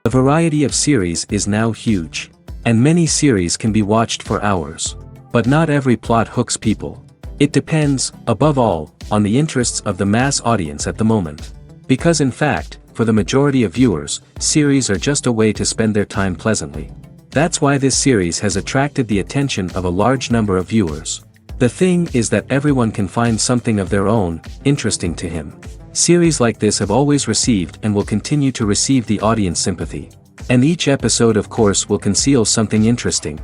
The variety of series is now huge. And many series can be watched for hours. But not every plot hooks people. It depends, above all, on the interests of the mass audience at the moment. Because in fact, for the majority of viewers, series are just a way to spend their time pleasantly. That's why this series has attracted the attention of a large number of viewers. The thing is that everyone can find something of their own, interesting to him. Series like this have always received and will continue to receive the audience sympathy. And each episode of course will conceal something interesting.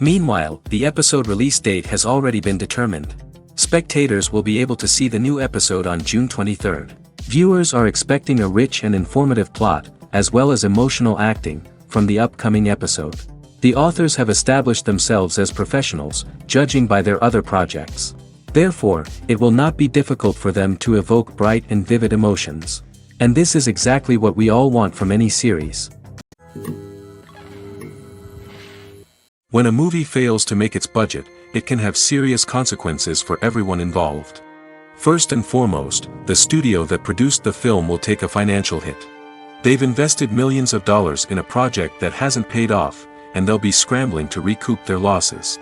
Meanwhile, the episode release date has already been determined. Spectators will be able to see the new episode on June 23rd. Viewers are expecting a rich and informative plot, as well as emotional acting, from the upcoming episode. The authors have established themselves as professionals, judging by their other projects. Therefore, it will not be difficult for them to evoke bright and vivid emotions. And this is exactly what we all want from any series. When a movie fails to make its budget, it can have serious consequences for everyone involved. First and foremost, the studio that produced the film will take a financial hit. They've invested millions of dollars in a project that hasn't paid off, and they'll be scrambling to recoup their losses.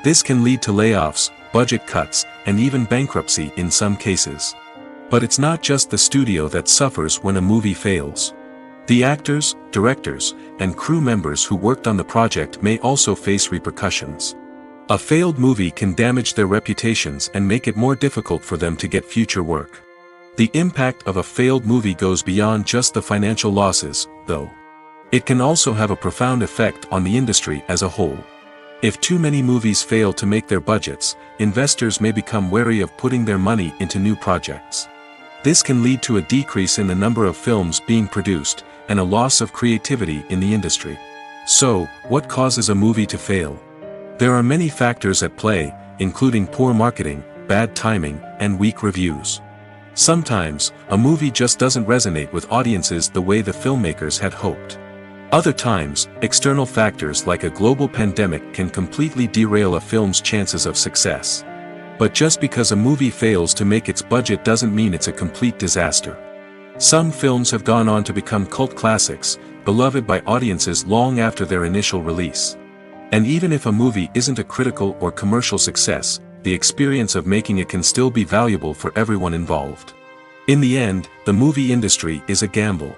This can lead to layoffs, budget cuts, and even bankruptcy in some cases. But it's not just the studio that suffers when a movie fails. The actors, directors, and crew members who worked on the project may also face repercussions. A failed movie can damage their reputations and make it more difficult for them to get future work. The impact of a failed movie goes beyond just the financial losses, though. It can also have a profound effect on the industry as a whole. If too many movies fail to make their budgets, investors may become wary of putting their money into new projects. This can lead to a decrease in the number of films being produced, and a loss of creativity in the industry. So, what causes a movie to fail? There are many factors at play, including poor marketing, bad timing, and weak reviews. Sometimes, a movie just doesn't resonate with audiences the way the filmmakers had hoped. Other times, external factors like a global pandemic can completely derail a film's chances of success. But just because a movie fails to make its budget doesn't mean it's a complete disaster. Some films have gone on to become cult classics, beloved by audiences long after their initial release. And even if a movie isn't a critical or commercial success, the experience of making it can still be valuable for everyone involved. In the end, the movie industry is a gamble.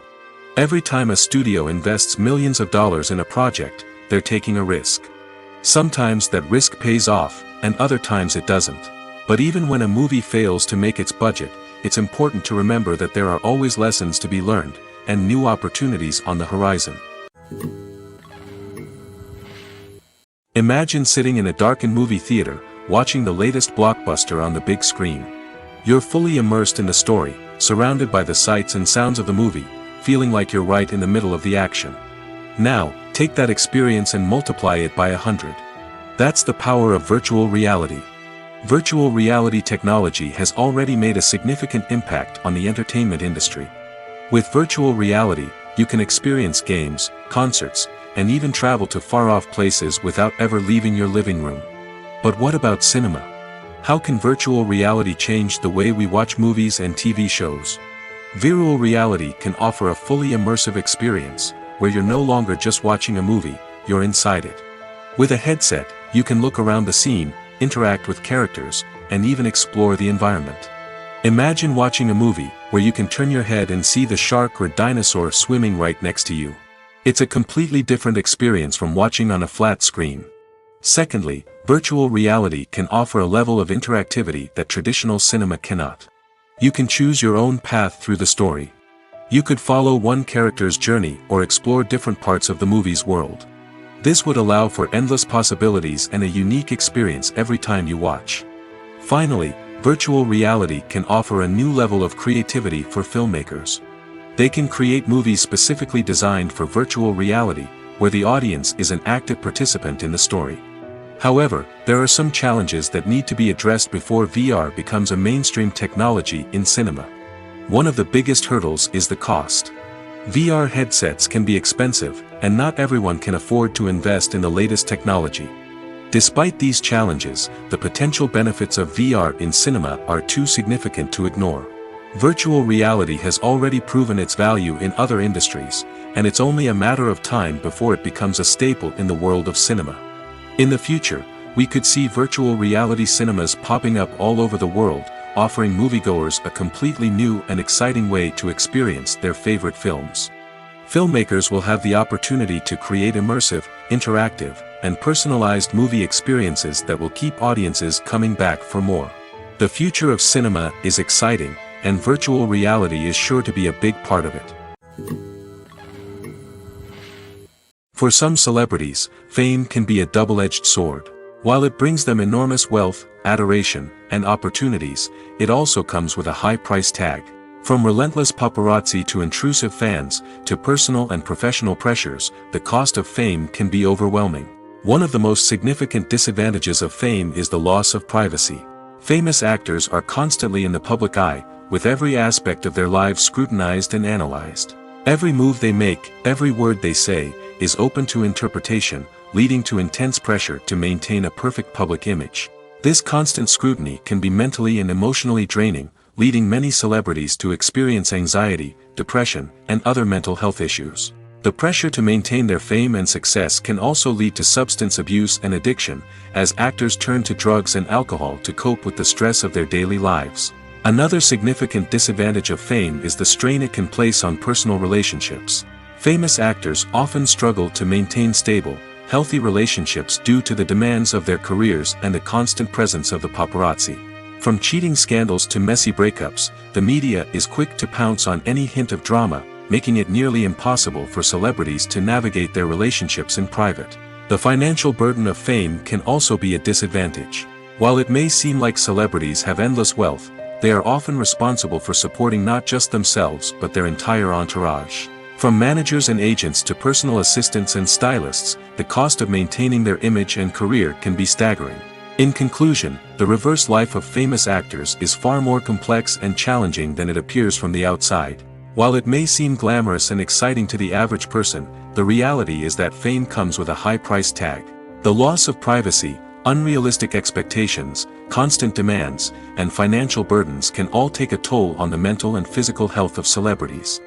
Every time a studio invests millions of dollars in a project, they're taking a risk. Sometimes that risk pays off, and other times it doesn't. But even when a movie fails to make its budget, it's important to remember that there are always lessons to be learned, and new opportunities on the horizon. Imagine sitting in a darkened movie theater, watching the latest blockbuster on the big screen. You're fully immersed in the story, surrounded by the sights and sounds of the movie, feeling like you're right in the middle of the action. Now, take that experience and multiply it by 100. That's the power of virtual reality. Virtual reality technology has already made a significant impact on the entertainment industry. With virtual reality, you can experience games, concerts, and even travel to far-off places without ever leaving your living room. But what about cinema? How can virtual reality change the way we watch movies and TV shows? Virtual reality can offer a fully immersive experience, where you're no longer just watching a movie, you're inside it. With a headset, you can look around the scene, interact with characters, and even explore the environment. Imagine watching a movie, where you can turn your head and see the shark or dinosaur swimming right next to you. It's a completely different experience from watching on a flat screen. Secondly, virtual reality can offer a level of interactivity that traditional cinema cannot. You can choose your own path through the story. You could follow one character's journey or explore different parts of the movie's world. This would allow for endless possibilities and a unique experience every time you watch. Finally, virtual reality can offer a new level of creativity for filmmakers. They can create movies specifically designed for virtual reality, where the audience is an active participant in the story. However, there are some challenges that need to be addressed before VR becomes a mainstream technology in cinema. One of the biggest hurdles is the cost. VR headsets can be expensive, and not everyone can afford to invest in the latest technology. Despite these challenges, the potential benefits of VR in cinema are too significant to ignore. Virtual reality has already proven its value in other industries, and it's only a matter of time before it becomes a staple in the world of cinema. In the future, we could see virtual reality cinemas popping up all over the world, offering moviegoers a completely new and exciting way to experience their favorite films. Filmmakers will have the opportunity to create immersive, interactive, and personalized movie experiences that will keep audiences coming back for more. The future of cinema is exciting, and virtual reality is sure to be a big part of it. For some celebrities, fame can be a double-edged sword. While it brings them enormous wealth, adoration, and opportunities, it also comes with a high price tag. From relentless paparazzi to intrusive fans, to personal and professional pressures, the cost of fame can be overwhelming. One of the most significant disadvantages of fame is the loss of privacy. Famous actors are constantly in the public eye, with every aspect of their lives scrutinized and analyzed. Every move they make, every word they say, is open to interpretation, leading to intense pressure to maintain a perfect public image. This constant scrutiny can be mentally and emotionally draining, leading many celebrities to experience anxiety, depression, and other mental health issues. The pressure to maintain their fame and success can also lead to substance abuse and addiction, as actors turn to drugs and alcohol to cope with the stress of their daily lives. Another significant disadvantage of fame is the strain it can place on personal relationships. Famous actors often struggle to maintain stable, healthy relationships due to the demands of their careers and the constant presence of the paparazzi. From cheating scandals to messy breakups, the media is quick to pounce on any hint of drama, making it nearly impossible for celebrities to navigate their relationships in private. The financial burden of fame can also be a disadvantage. While it may seem like celebrities have endless wealth, they are often responsible for supporting not just themselves but their entire entourage. From managers and agents to personal assistants and stylists, the cost of maintaining their image and career can be staggering. In conclusion, the reverse life of famous actors is far more complex and challenging than it appears from the outside. While it may seem glamorous and exciting to the average person, the reality is that fame comes with a high price tag. The loss of privacy, unrealistic expectations, constant demands, and financial burdens can all take a toll on the mental and physical health of celebrities.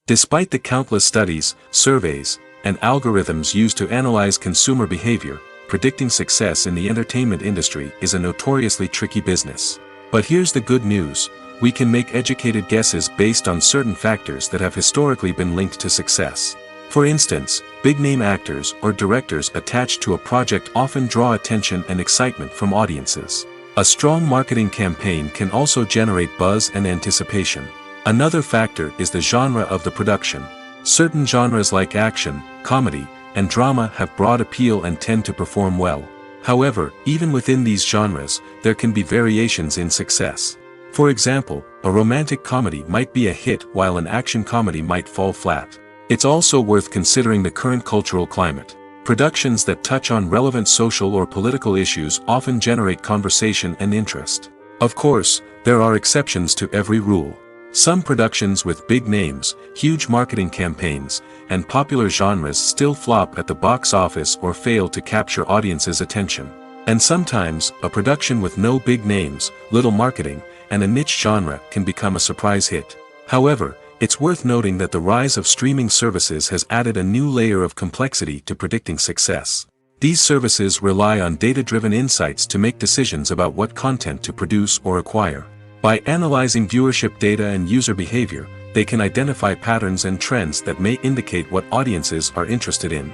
Despite the countless studies, surveys, and algorithms used to analyze consumer behavior, predicting success in the entertainment industry is a notoriously tricky business. But here's the good news: we can make educated guesses based on certain factors that have historically been linked to success. For instance, big-name actors or directors attached to a project often draw attention and excitement from audiences. A strong marketing campaign can also generate buzz and anticipation. Another factor is the genre of the production. Certain genres like action, comedy, and drama have broad appeal and tend to perform well. However, even within these genres, there can be variations in success. For example, a romantic comedy might be a hit while an action comedy might fall flat. It's also worth considering the current cultural climate. Productions that touch on relevant social or political issues often generate conversation and interest. Of course, there are exceptions to every rule. Some productions with big names, huge marketing campaigns, and popular genres still flop at the box office or fail to capture audiences' attention. And sometimes, a production with no big names, little marketing, and a niche genre can become a surprise hit. However, it's worth noting that the rise of streaming services has added a new layer of complexity to predicting success. These services rely on data-driven insights to make decisions about what content to produce or acquire. By analyzing viewership data and user behavior, they can identify patterns and trends that may indicate what audiences are interested in.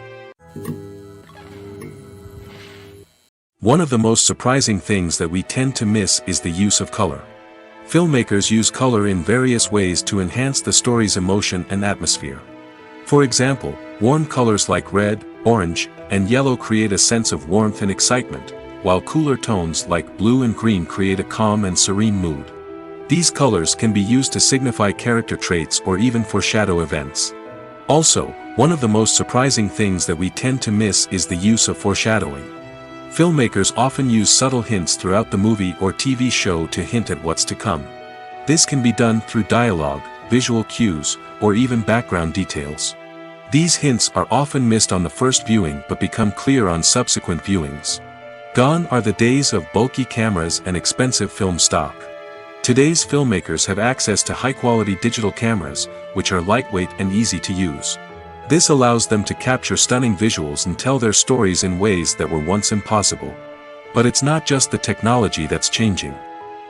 One of the most surprising things that we tend to miss is the use of color. Filmmakers use color in various ways to enhance the story's emotion and atmosphere. For example, warm colors like red, orange, and yellow create a sense of warmth and excitement, while cooler tones like blue and green create a calm and serene mood. These colors can be used to signify character traits or even foreshadow events. Also, one of the most surprising things that we tend to miss is the use of foreshadowing. Filmmakers often use subtle hints throughout the movie or TV show to hint at what's to come. This can be done through dialogue, visual cues, or even background details. These hints are often missed on the first viewing but become clear on subsequent viewings. Gone are the days of bulky cameras and expensive film stock. Today's filmmakers have access to high-quality digital cameras, which are lightweight and easy to use. This allows them to capture stunning visuals and tell their stories in ways that were once impossible. But it's not just the technology that's changing.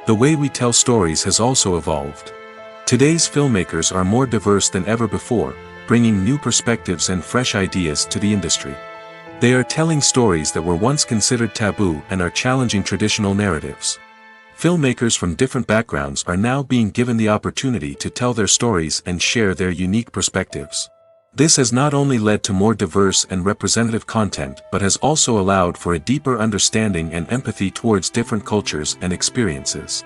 The way we tell stories has also evolved. Today's filmmakers are more diverse than ever before, bringing new perspectives and fresh ideas to the industry. They are telling stories that were once considered taboo and are challenging traditional narratives. Filmmakers from different backgrounds are now being given the opportunity to tell their stories and share their unique perspectives. This has not only led to more diverse and representative content but has also allowed for a deeper understanding and empathy towards different cultures and experiences.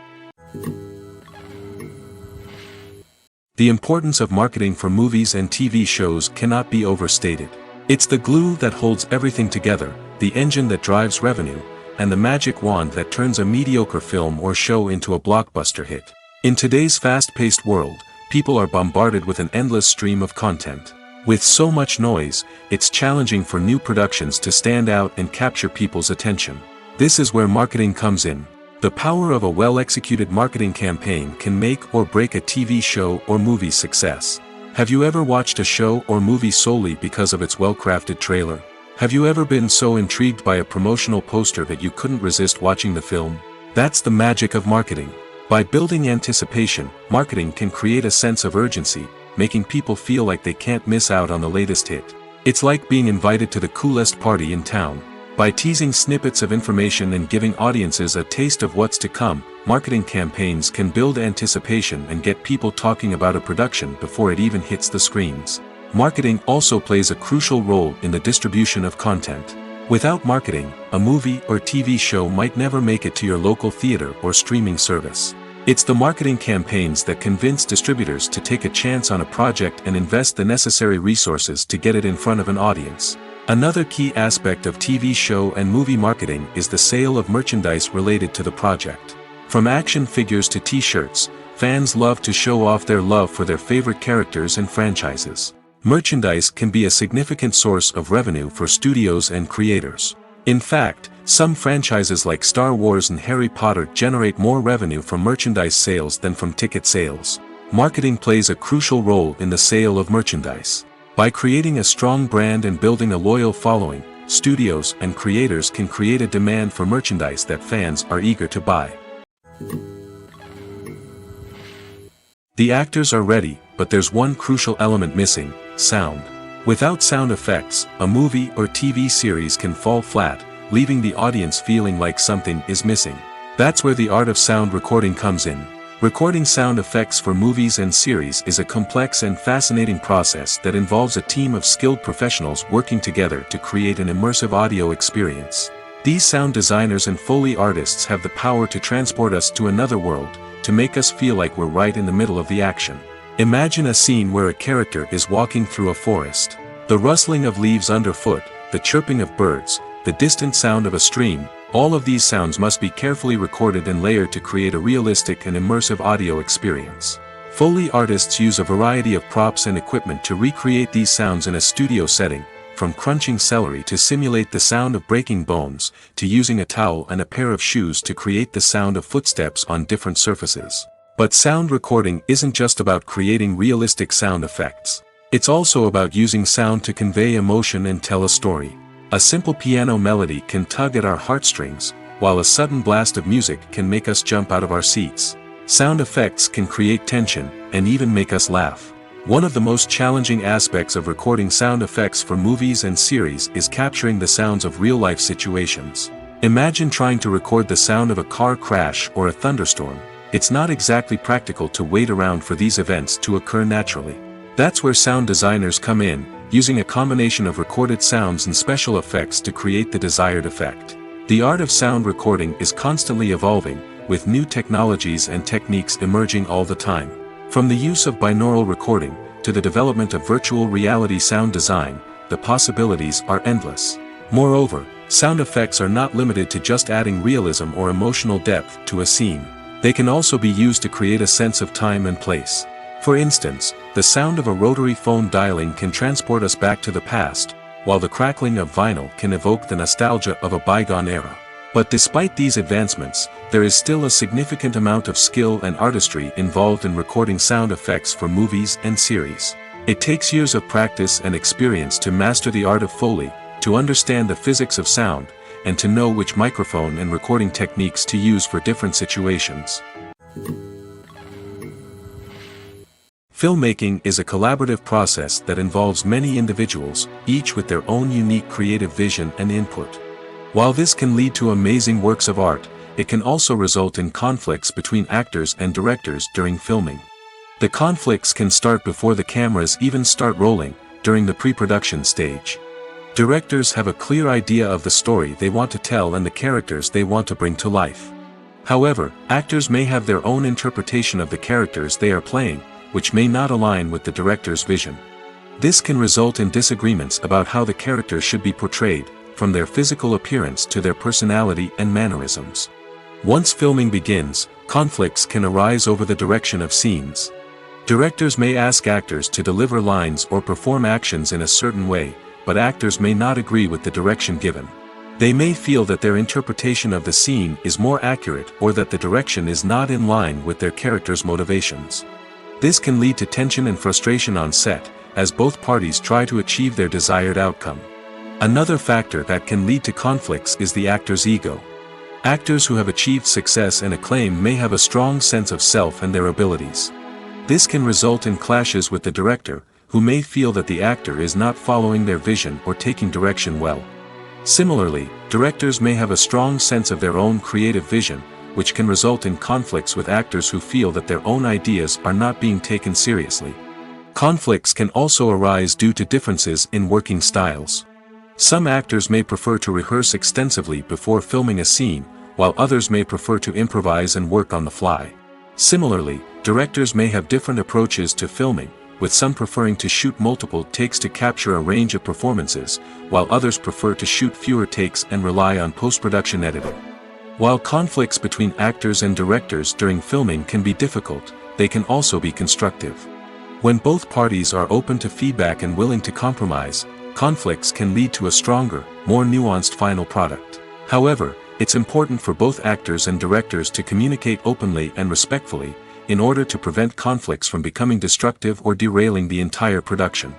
The importance of marketing for movies and TV shows cannot be overstated. It's the glue that holds everything together, the engine that drives revenue, and the magic wand that turns a mediocre film or show into a blockbuster hit. In today's fast-paced world, people are bombarded with an endless stream of content. With so much noise, it's challenging for new productions to stand out and capture people's attention. This is where marketing comes in. The power of a well-executed marketing campaign can make or break a TV show or movie's success. Have you ever watched a show or movie solely because of its well-crafted trailer? Have you ever been so intrigued by a promotional poster that you couldn't resist watching the film? That's the magic of marketing. By building anticipation, marketing can create a sense of urgency, making people feel like they can't miss out on the latest hit. It's like being invited to the coolest party in town. By teasing snippets of information and giving audiences a taste of what's to come, marketing campaigns can build anticipation and get people talking about a production before it even hits the screens. Marketing also plays a crucial role in the distribution of content. Without marketing, a movie or TV show might never make it to your local theater or streaming service. It's the marketing campaigns that convince distributors to take a chance on a project and invest the necessary resources to get it in front of an audience. Another key aspect of TV show and movie marketing is the sale of merchandise related to the project. From action figures to t-shirts, fans love to show off their love for their favorite characters and franchises. Merchandise can be a significant source of revenue for studios and creators. In fact, some franchises like Star Wars and Harry Potter generate more revenue from merchandise sales than from ticket sales. Marketing plays a crucial role in the sale of merchandise. By creating a strong brand and building a loyal following, studios and creators can create a demand for merchandise that fans are eager to buy. The actors are ready, but there's one crucial element missing: sound. Without sound effects, a movie or TV series can fall flat, leaving the audience feeling like something is missing. That's where the art of sound recording comes in. Recording sound effects for movies and series is a complex and fascinating process that involves a team of skilled professionals working together to create an immersive audio experience. These sound designers and Foley artists have the power to transport us to another world, to make us feel like we're right in the middle of the action. Imagine a scene where a character is walking through a forest. The rustling of leaves underfoot, the chirping of birds, the distant sound of a stream, all of these sounds must be carefully recorded and layered to create a realistic and immersive audio experience. Foley artists use a variety of props and equipment to recreate these sounds in a studio setting, from crunching celery to simulate the sound of breaking bones, to using a towel and a pair of shoes to create the sound of footsteps on different surfaces. But sound recording isn't just about creating realistic sound effects. It's also about using sound to convey emotion and tell a story. A simple piano melody can tug at our heartstrings, while a sudden blast of music can make us jump out of our seats. Sound effects can create tension, and even make us laugh. One of the most challenging aspects of recording sound effects for movies and series is capturing the sounds of real-life situations. Imagine trying to record the sound of a car crash or a thunderstorm. It's not exactly practical to wait around for these events to occur naturally. That's where sound designers come in, using a combination of recorded sounds and special effects to create the desired effect. The art of sound recording is constantly evolving, with new technologies and techniques emerging all the time. From the use of binaural recording, to the development of virtual reality sound design, the possibilities are endless. Moreover, sound effects are not limited to just adding realism or emotional depth to a scene. They can also be used to create a sense of time and place. For instance, the sound of a rotary phone dialing can transport us back to the past, while the crackling of vinyl can evoke the nostalgia of a bygone era. But despite these advancements, there is still a significant amount of skill and artistry involved in recording sound effects for movies and series. It takes years of practice and experience to master the art of Foley, to understand the physics of sound, and to know which microphone and recording techniques to use for different situations. Filmmaking is a collaborative process that involves many individuals, each with their own unique creative vision and input. While this can lead to amazing works of art, it can also result in conflicts between actors and directors during filming. The conflicts can start before the cameras even start rolling, during the pre-production stage. Directors have a clear idea of the story they want to tell and the characters they want to bring to life. However, actors may have their own interpretation of the characters they are playing, which may not align with the director's vision. This can result in disagreements about how the characters should be portrayed, from their physical appearance to their personality and mannerisms. Once filming begins, conflicts can arise over the direction of scenes. Directors may ask actors to deliver lines or perform actions in a certain way, but actors may not agree with the direction given. They may feel that their interpretation of the scene is more accurate or that the direction is not in line with their character's motivations. This can lead to tension and frustration on set, as both parties try to achieve their desired outcome. Another factor that can lead to conflicts is the actor's ego. Actors who have achieved success and acclaim may have a strong sense of self and their abilities. This can result in clashes with the director, who may feel that the actor is not following their vision or taking direction well. Similarly, directors may have a strong sense of their own creative vision, which can result in conflicts with actors who feel that their own ideas are not being taken seriously. Conflicts can also arise due to differences in working styles. Some actors may prefer to rehearse extensively before filming a scene, while others may prefer to improvise and work on the fly. Similarly, directors may have different approaches to filming, with some preferring to shoot multiple takes to capture a range of performances, while others prefer to shoot fewer takes and rely on post-production editing. While conflicts between actors and directors during filming can be difficult, they can also be constructive. When both parties are open to feedback and willing to compromise, conflicts can lead to a stronger, more nuanced final product. However, it's important for both actors and directors to communicate openly and respectfully, in order to prevent conflicts from becoming destructive or derailing the entire production.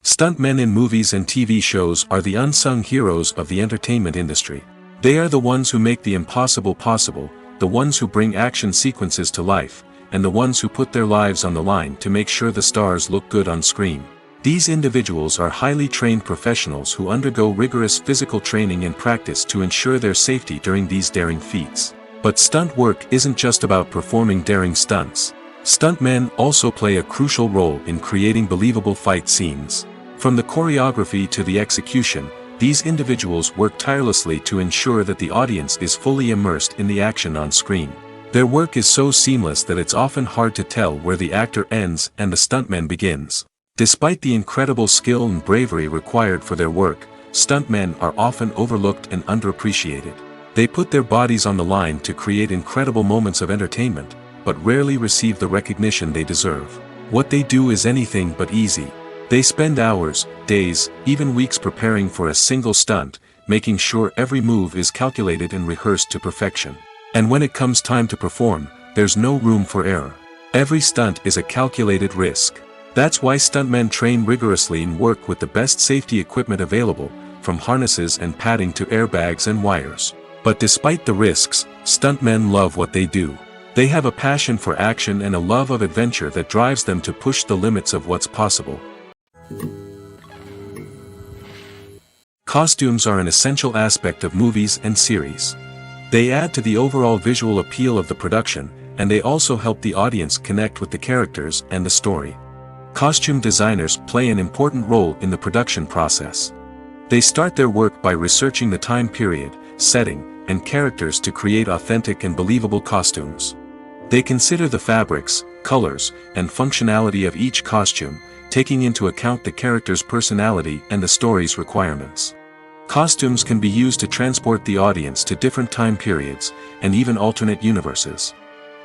Stuntmen in movies and TV shows are the unsung heroes of the entertainment industry. They are the ones who make the impossible possible, the ones who bring action sequences to life, and the ones who put their lives on the line to make sure the stars look good on screen. These individuals are highly trained professionals who undergo rigorous physical training and practice to ensure their safety during these daring feats. But stunt work isn't just about performing daring stunts. Stuntmen also play a crucial role in creating believable fight scenes. From the choreography to the execution, these individuals work tirelessly to ensure that the audience is fully immersed in the action on screen. Their work is so seamless that it's often hard to tell where the actor ends and the stuntman begins. Despite the incredible skill and bravery required for their work, stuntmen are often overlooked and underappreciated. They put their bodies on the line to create incredible moments of entertainment, but rarely receive the recognition they deserve. What they do is anything but easy. They spend hours, days, even weeks preparing for a single stunt, making sure every move is calculated and rehearsed to perfection. And when it comes time to perform, there's no room for error. Every stunt is a calculated risk. That's why stuntmen train rigorously and work with the best safety equipment available, from harnesses and padding to airbags and wires. But despite the risks, stuntmen love what they do. They have a passion for action and a love of adventure that drives them to push the limits of what's possible. Costumes are an essential aspect of movies and series. They add to the overall visual appeal of the production, and they also help the audience connect with the characters and the story. Costume designers play an important role in the production process. They start their work by researching the time period, setting, and characters to create authentic and believable costumes. They consider the fabrics, colors, and functionality of each costume, taking into account the character's personality and the story's requirements. Costumes can be used to transport the audience to different time periods, and even alternate universes.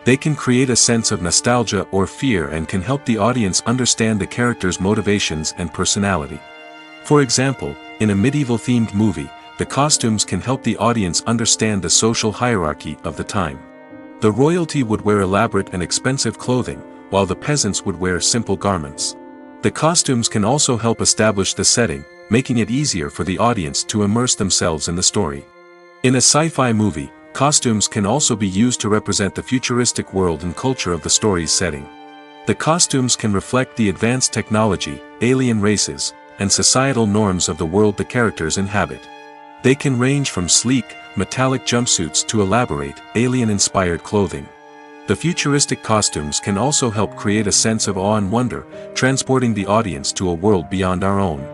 They can create a sense of nostalgia or fear and can help the audience understand the character's motivations and personality. For example, in a medieval-themed movie, the costumes can help the audience understand the social hierarchy of the time. The royalty would wear elaborate and expensive clothing, while the peasants would wear simple garments. The costumes can also help establish the setting, making it easier for the audience to immerse themselves in the story. In a sci-fi movie, costumes can also be used to represent the futuristic world and culture of the story's setting. The costumes can reflect the advanced technology, alien races, and societal norms of the world the characters inhabit. They can range from sleek, metallic jumpsuits to elaborate, alien-inspired clothing. The futuristic costumes can also help create a sense of awe and wonder, transporting the audience to a world beyond our own.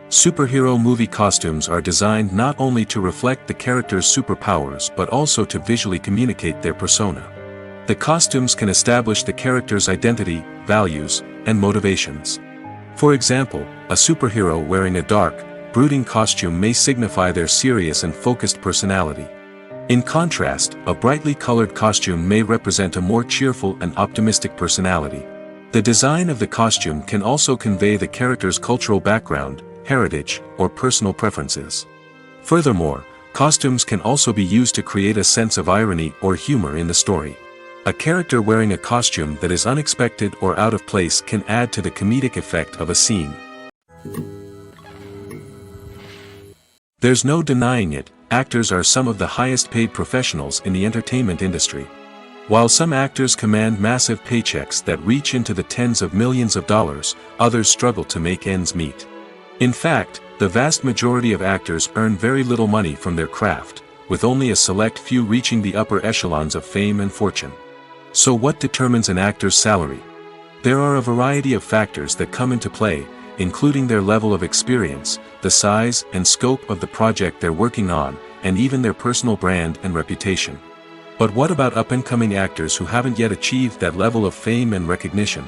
Superhero movie costumes are designed not only to reflect the character's superpowers but also to visually communicate their persona. The costumes can establish the character's identity, values, and motivations. For example, a superhero wearing a dark, brooding costume may signify their serious and focused personality. In contrast, a brightly colored costume may represent a more cheerful and optimistic personality. The design of the costume can also convey the character's cultural background, heritage, or personal preferences. Furthermore, costumes can also be used to create a sense of irony or humor in the story. A character wearing a costume that is unexpected or out of place can add to the comedic effect of a scene. There's no denying it, actors are some of the highest paid professionals in the entertainment industry. While some actors command massive paychecks that reach into the tens of millions of dollars, others struggle to make ends meet. In fact, the vast majority of actors earn very little money from their craft, with only a select few reaching the upper echelons of fame and fortune. So what determines an actor's salary? There are a variety of factors that come into play, including their level of experience, the size and scope of the project they're working on, and even their personal brand and reputation. But what about up-and-coming actors who haven't yet achieved that level of fame and recognition?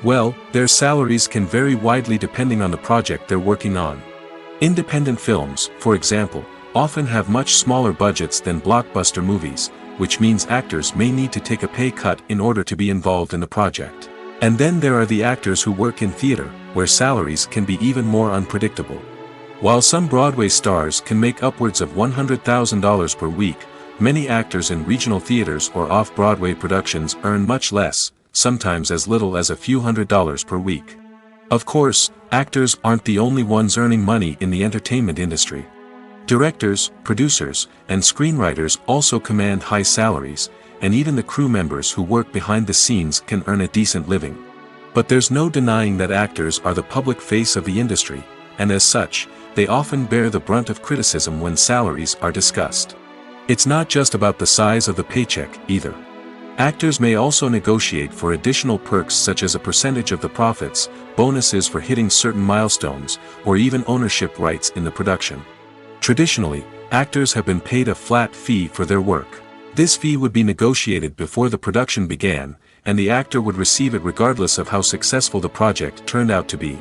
Well, their salaries can vary widely depending on the project they're working on. Independent films, for example, often have much smaller budgets than blockbuster movies, which means actors may need to take a pay cut in order to be involved in the project. And then there are the actors who work in theater, where salaries can be even more unpredictable. While some Broadway stars can make upwards of $100,000 per week, many actors in regional theaters or off-Broadway productions earn much less, sometimes as little as a few $100s per week. Of course, actors aren't the only ones earning money in the entertainment industry. Directors, producers, and screenwriters also command high salaries, and even the crew members who work behind the scenes can earn a decent living. But there's no denying that actors are the public face of the industry, and as such, they often bear the brunt of criticism when salaries are discussed. It's not just about the size of the paycheck, either. Actors may also negotiate for additional perks such as a percentage of the profits, bonuses for hitting certain milestones, or even ownership rights in the production. Traditionally, actors have been paid a flat fee for their work. This fee would be negotiated before the production began, and the actor would receive it regardless of how successful the project turned out to be.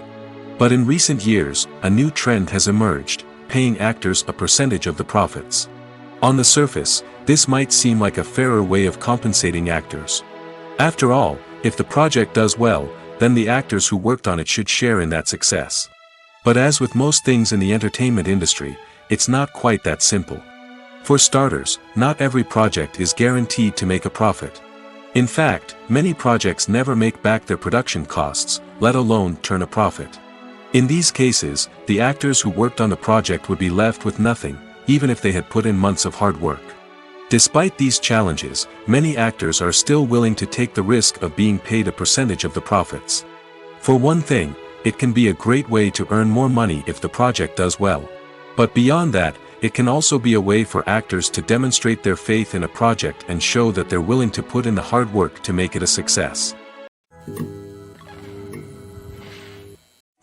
But in recent years, a new trend has emerged, paying actors a percentage of the profits. On the surface, this might seem like a fairer way of compensating actors. After all, if the project does well, then the actors who worked on it should share in that success. But as with most things in the entertainment industry, it's not quite that simple. For starters, not every project is guaranteed to make a profit. In fact, many projects never make back their production costs, let alone turn a profit. In these cases, the actors who worked on the project would be left with nothing, even if they had put in months of hard work. Despite these challenges, many actors are still willing to take the risk of being paid a percentage of the profits. For one thing, it can be a great way to earn more money if the project does well. But beyond that, it can also be a way for actors to demonstrate their faith in a project and show that they're willing to put in the hard work to make it a success.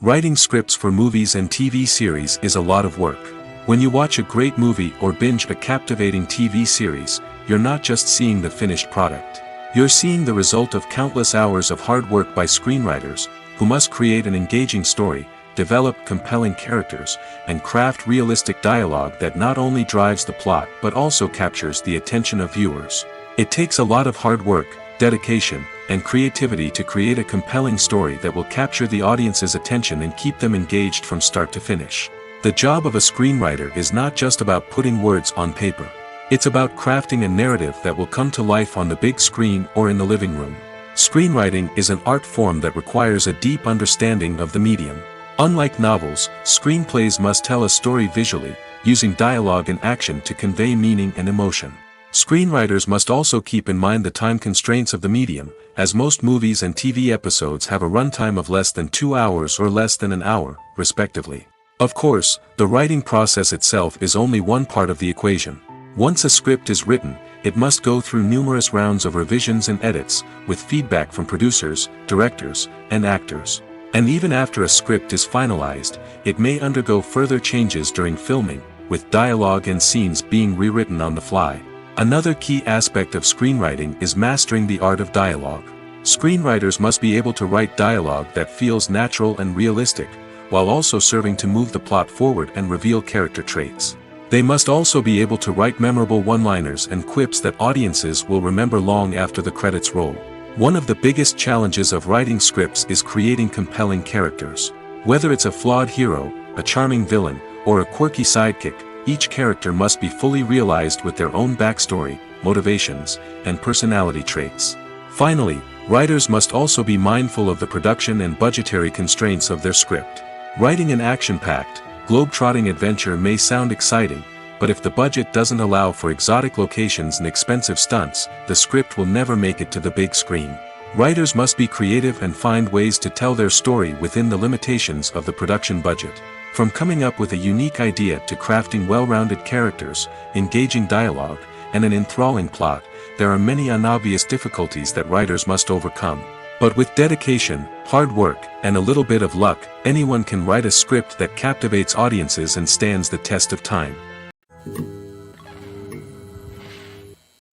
Writing scripts for movies and TV series is a lot of work. When you watch a great movie or binge a captivating TV series, you're not just seeing the finished product. You're seeing the result of countless hours of hard work by screenwriters, who must create an engaging story, develop compelling characters, and craft realistic dialogue that not only drives the plot but also captures the attention of viewers. It takes a lot of hard work, dedication, and creativity to create a compelling story that will capture the audience's attention and keep them engaged from start to finish. The job of a screenwriter is not just about putting words on paper. It's about crafting a narrative that will come to life on the big screen or in the living room. Screenwriting is an art form that requires a deep understanding of the medium. Unlike novels, screenplays must tell a story visually, using dialogue and action to convey meaning and emotion. Screenwriters must also keep in mind the time constraints of the medium, as most movies and TV episodes have a runtime of less than 2 hours or less than an hour, respectively. Of course, the writing process itself is only one part of the equation. Once a script is written, it must go through numerous rounds of revisions and edits, with feedback from producers, directors, and actors. And even after a script is finalized, it may undergo further changes during filming, with dialogue and scenes being rewritten on the fly. Another key aspect of screenwriting is mastering the art of dialogue. Screenwriters must be able to write dialogue that feels natural and realistic, while also serving to move the plot forward and reveal character traits. They must also be able to write memorable one-liners and quips that audiences will remember long after the credits roll. One of the biggest challenges of writing scripts is creating compelling characters. Whether it's a flawed hero, a charming villain, or a quirky sidekick, each character must be fully realized with their own backstory, motivations, and personality traits. Finally, writers must also be mindful of the production and budgetary constraints of their script. Writing an action-packed, globe-trotting adventure may sound exciting, but if the budget doesn't allow for exotic locations and expensive stunts, the script will never make it to the big screen. Writers must be creative and find ways to tell their story within the limitations of the production budget. From coming up with a unique idea to crafting well-rounded characters, engaging dialogue, and an enthralling plot, there are many unobvious difficulties that writers must overcome. But with dedication, hard work, and a little bit of luck, anyone can write a script that captivates audiences and stands the test of time.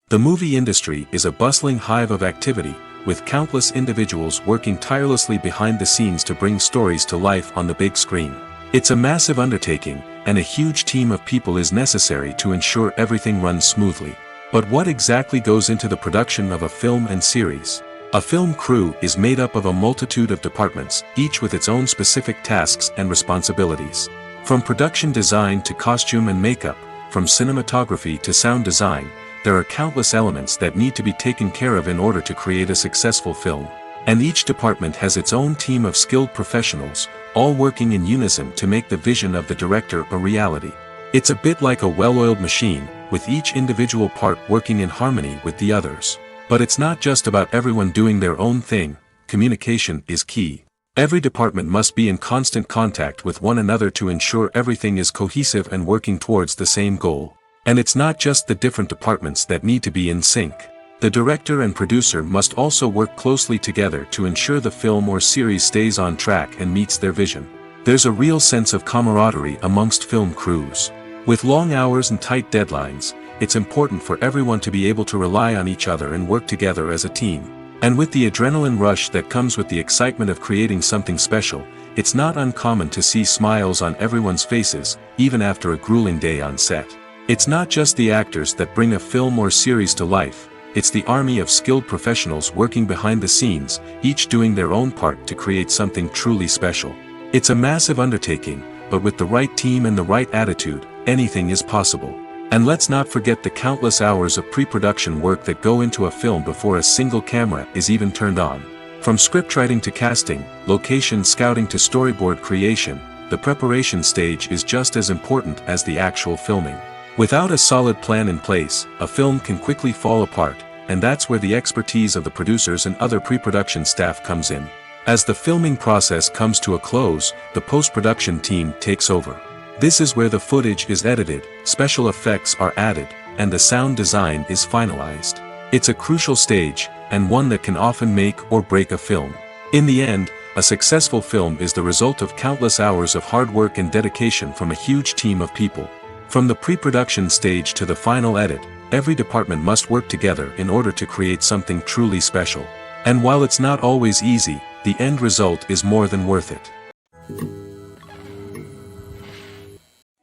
The movie industry is a bustling hive of activity, with countless individuals working tirelessly behind the scenes to bring stories to life on the big screen. It's a massive undertaking, and a huge team of people is necessary to ensure everything runs smoothly. But what exactly goes into the production of a film and series? A film crew is made up of a multitude of departments, each with its own specific tasks and responsibilities. From production design to costume and makeup, from cinematography to sound design, there are countless elements that need to be taken care of in order to create a successful film. And each department has its own team of skilled professionals, all working in unison to make the vision of the director a reality. It's a bit like a well-oiled machine, with each individual part working in harmony with the others. But it's not just about everyone doing their own thing. Communication is key. Every department must be in constant contact with one another to ensure everything is cohesive and working towards the same goal. And it's not just the different departments that need to be in sync. The director and producer must also work closely together to ensure the film or series stays on track and meets their vision. There's a real sense of camaraderie amongst film crews. With long hours and tight deadlines, it's important for everyone to be able to rely on each other and work together as a team. And with the adrenaline rush that comes with the excitement of creating something special, it's not uncommon to see smiles on everyone's faces, even after a grueling day on set. It's not just the actors that bring a film or series to life, it's the army of skilled professionals working behind the scenes, each doing their own part to create something truly special. It's a massive undertaking, but with the right team and the right attitude, anything is possible. And let's not forget the countless hours of pre-production work that go into a film before a single camera is even turned on. From scriptwriting to casting, location scouting to storyboard creation, the preparation stage is just as important as the actual filming. Without a solid plan in place, a film can quickly fall apart, and that's where the expertise of the producers and other pre-production staff comes in. As the filming process comes to a close, the post-production team takes over. This is where the footage is edited, special effects are added, and the sound design is finalized. It's a crucial stage, and one that can often make or break a film. In the end, a successful film is the result of countless hours of hard work and dedication from a huge team of people. From the pre-production stage to the final edit, every department must work together in order to create something truly special. And while it's not always easy, the end result is more than worth it.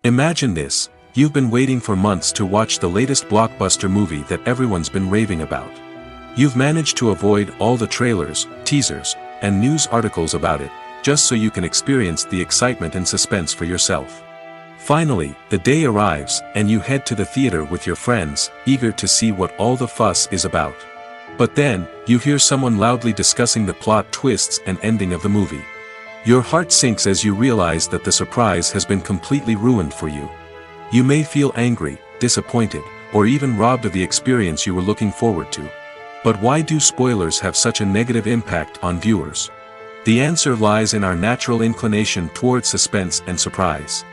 Imagine this, you've been waiting for months to watch the latest blockbuster movie that everyone's been raving about. You've managed to avoid all the trailers, teasers, and news articles about it, just so you can experience the excitement and suspense for yourself. Finally, the day arrives, and you head to the theater with your friends, eager to see what all the fuss is about. But then, you hear someone loudly discussing the plot twists and ending of the movie. Your heart sinks as you realize that the surprise has been completely ruined for you. You may feel angry, disappointed, or even robbed of the experience you were looking forward to. But why do spoilers have such a negative impact on viewers? The answer lies in our natural inclination toward suspense and surprise.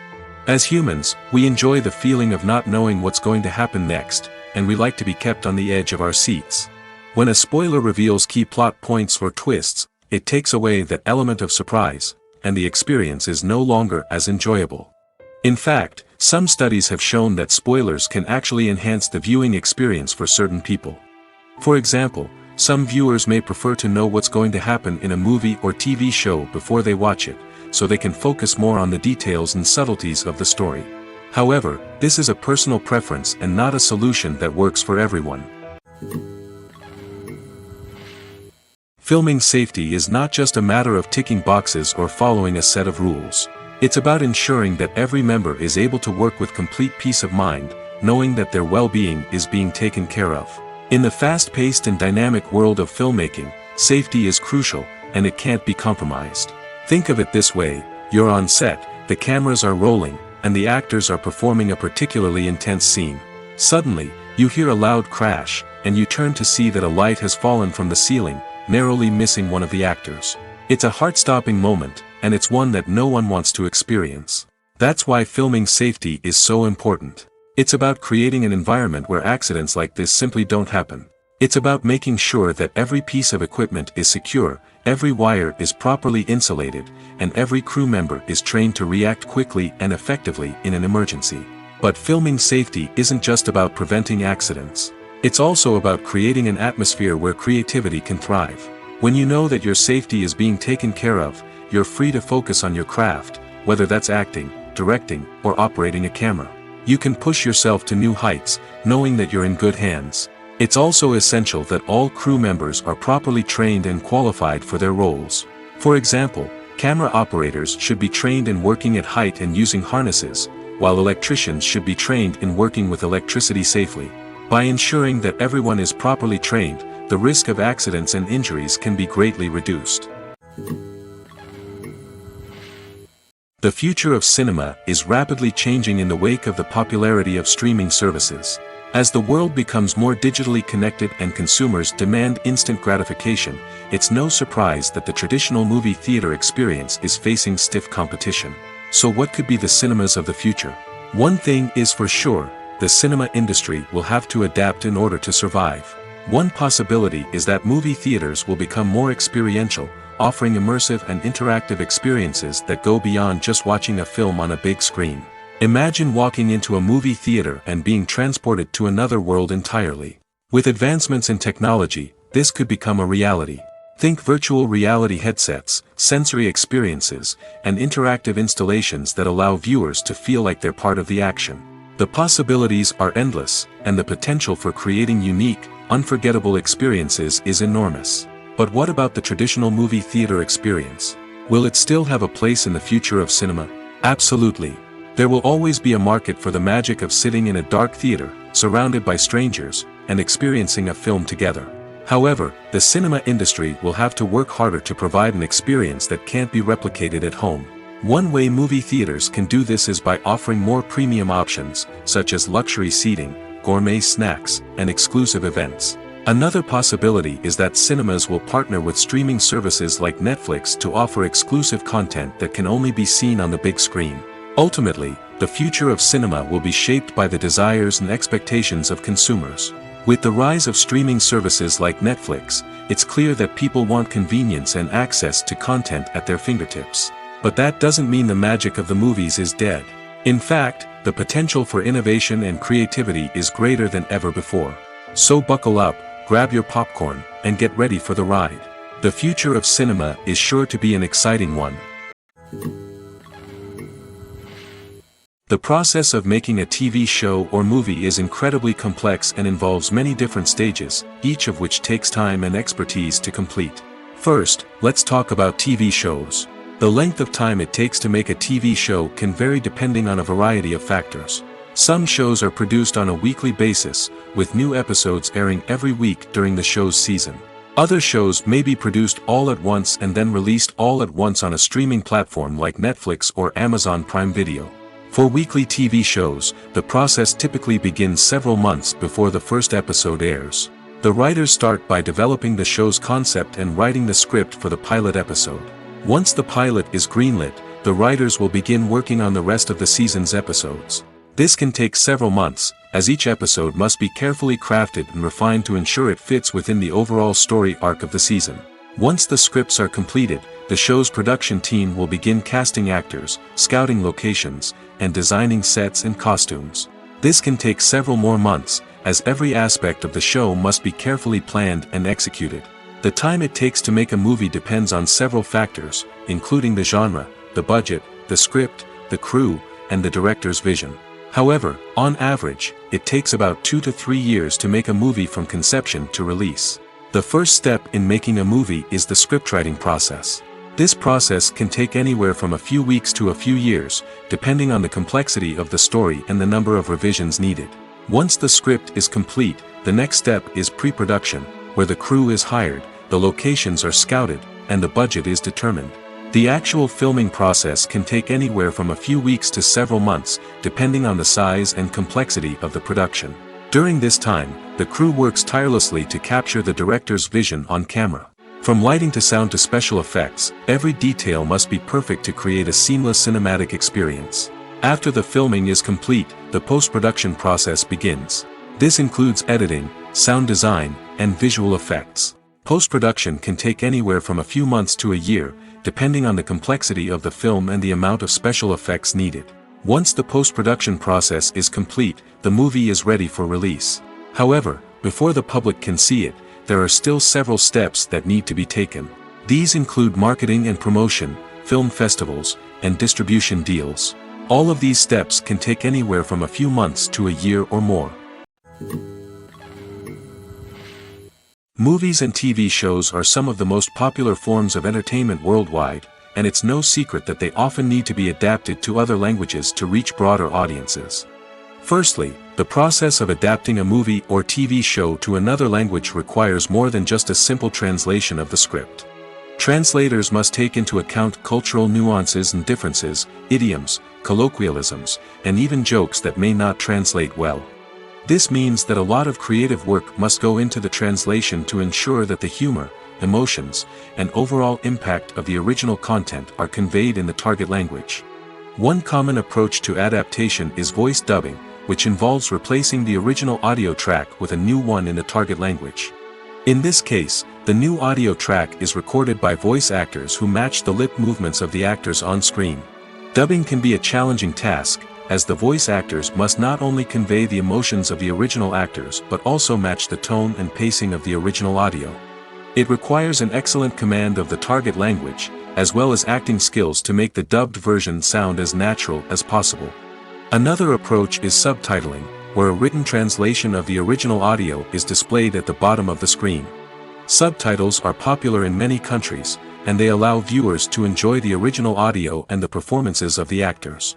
As humans, we enjoy the feeling of not knowing what's going to happen next, and we like to be kept on the edge of our seats. When a spoiler reveals key plot points or twists, it takes away that element of surprise, and the experience is no longer as enjoyable. In fact, some studies have shown that spoilers can actually enhance the viewing experience for certain people. For example, some viewers may prefer to know what's going to happen in a movie or TV show before they watch it, so they can focus more on the details and subtleties of the story. However, this is a personal preference and not a solution that works for everyone. Filming safety is not just a matter of ticking boxes or following a set of rules. It's about ensuring that every member is able to work with complete peace of mind, knowing that their well-being is being taken care of. In the fast-paced and dynamic world of filmmaking, safety is crucial, and it can't be compromised. Think of it this way: you're on set, the cameras are rolling, and the actors are performing a particularly intense scene. Suddenly, you hear a loud crash, and you turn to see that a light has fallen from the ceiling, narrowly missing one of the actors. It's a heart-stopping moment, and it's one that no one wants to experience. That's why filming safety is so important. It's about creating an environment where accidents like this simply don't happen. It's about making sure that every piece of equipment is secure, every wire is properly insulated, and every crew member is trained to react quickly and effectively in an emergency. But filming safety isn't just about preventing accidents. It's also about creating an atmosphere where creativity can thrive. When you know that your safety is being taken care of, you're free to focus on your craft, whether that's acting, directing, or operating a camera. You can push yourself to new heights, knowing that you're in good hands. It's also essential that all crew members are properly trained and qualified for their roles. For example, camera operators should be trained in working at height and using harnesses, while electricians should be trained in working with electricity safely. By ensuring that everyone is properly trained, the risk of accidents and injuries can be greatly reduced. The future of cinema is rapidly changing in the wake of the popularity of streaming services. As the world becomes more digitally connected and consumers demand instant gratification, it's no surprise that the traditional movie theater experience is facing stiff competition. So what could be the cinemas of the future? One thing is for sure: the cinema industry will have to adapt in order to survive. One possibility is that movie theaters will become more experiential, offering immersive and interactive experiences that go beyond just watching a film on a big screen. Imagine walking into a movie theater and being transported to another world entirely. With advancements in technology, this could become a reality. Think virtual reality headsets, sensory experiences, and interactive installations that allow viewers to feel like they're part of the action. The possibilities are endless, and the potential for creating unique, unforgettable experiences is enormous. But what about the traditional movie theater experience? Will it still have a place in the future of cinema? Absolutely. There will always be a market for the magic of sitting in a dark theater, surrounded by strangers, and experiencing a film together. However, the cinema industry will have to work harder to provide an experience that can't be replicated at home. One way movie theaters can do this is by offering more premium options, such as luxury seating, gourmet snacks, and exclusive events. Another possibility is that cinemas will partner with streaming services like Netflix to offer exclusive content that can only be seen on the big screen. Ultimately, the future of cinema will be shaped by the desires and expectations of consumers. With the rise of streaming services like Netflix, it's clear that people want convenience and access to content at their fingertips. But that doesn't mean the magic of the movies is dead. In fact, the potential for innovation and creativity is greater than ever before. So buckle up, grab your popcorn, and get ready for the ride. The future of cinema is sure to be an exciting one. The process of making a TV show or movie is incredibly complex and involves many different stages, each of which takes time and expertise to complete. First, let's talk about TV shows. The length of time it takes to make a TV show can vary depending on a variety of factors. Some shows are produced on a weekly basis, with new episodes airing every week during the show's season. Other shows may be produced all at once and then released all at once on a streaming platform like Netflix or Amazon Prime Video. For weekly TV shows, the process typically begins several months before the first episode airs. The writers start by developing the show's concept and writing the script for the pilot episode. Once the pilot is greenlit, the writers will begin working on the rest of the season's episodes. This can take several months, as each episode must be carefully crafted and refined to ensure it fits within the overall story arc of the season. Once the scripts are completed, the show's production team will begin casting actors, scouting locations, and designing sets and costumes. This can take several more months, as every aspect of the show must be carefully planned and executed. The time it takes to make a movie depends on several factors, including the genre, the budget, the script, the crew, and the director's vision. However, on average, it takes about 2 to 3 years to make a movie from conception to release. The first step in making a movie is the scriptwriting process. This process can take anywhere from a few weeks to a few years, depending on the complexity of the story and the number of revisions needed. Once the script is complete, the next step is pre-production, where the crew is hired, the locations are scouted, and the budget is determined. The actual filming process can take anywhere from a few weeks to several months, depending on the size and complexity of the production. During this time, the crew works tirelessly to capture the director's vision on camera. From lighting to sound to special effects, every detail must be perfect to create a seamless cinematic experience. After the filming is complete, the post-production process begins. This includes editing, sound design, and visual effects. Post-production can take anywhere from a few months to a year, depending on the complexity of the film and the amount of special effects needed. Once the post-production process is complete, the movie is ready for release. However, before the public can see it, there are still several steps that need to be taken. These include marketing and promotion, film festivals, and distribution deals. All of these steps can take anywhere from a few months to a year or more. Movies and TV shows are some of the most popular forms of entertainment worldwide, and it's no secret that they often need to be adapted to other languages to reach broader audiences. Firstly, the process of adapting a movie or TV show to another language requires more than just a simple translation of the script. Translators must take into account cultural nuances and differences, idioms, colloquialisms, and even jokes that may not translate well. This means that a lot of creative work must go into the translation to ensure that the humor, emotions, and overall impact of the original content are conveyed in the target language. One common approach to adaptation is voice dubbing, which involves replacing the original audio track with a new one in the target language. In this case, the new audio track is recorded by voice actors who match the lip movements of the actors on screen. Dubbing can be a challenging task, as the voice actors must not only convey the emotions of the original actors but also match the tone and pacing of the original audio. It requires an excellent command of the target language, as well as acting skills to make the dubbed version sound as natural as possible. Another approach is subtitling, where a written translation of the original audio is displayed at the bottom of the screen. Subtitles are popular in many countries, and they allow viewers to enjoy the original audio and the performances of the actors.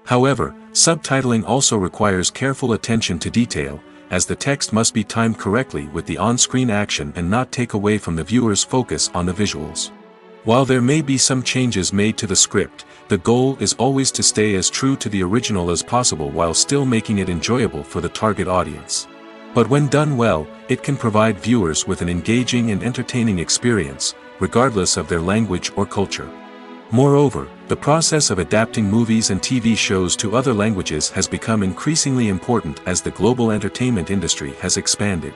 However, subtitling also requires careful attention to detail, as the text must be timed correctly with the on-screen action and not take away from the viewer's focus on the visuals. While there may be some changes made to the script, the goal is always to stay as true to the original as possible while still making it enjoyable for the target audience. But when done well, it can provide viewers with an engaging and entertaining experience, regardless of their language or culture. Moreover, the process of adapting movies and TV shows to other languages has become increasingly important as the global entertainment industry has expanded.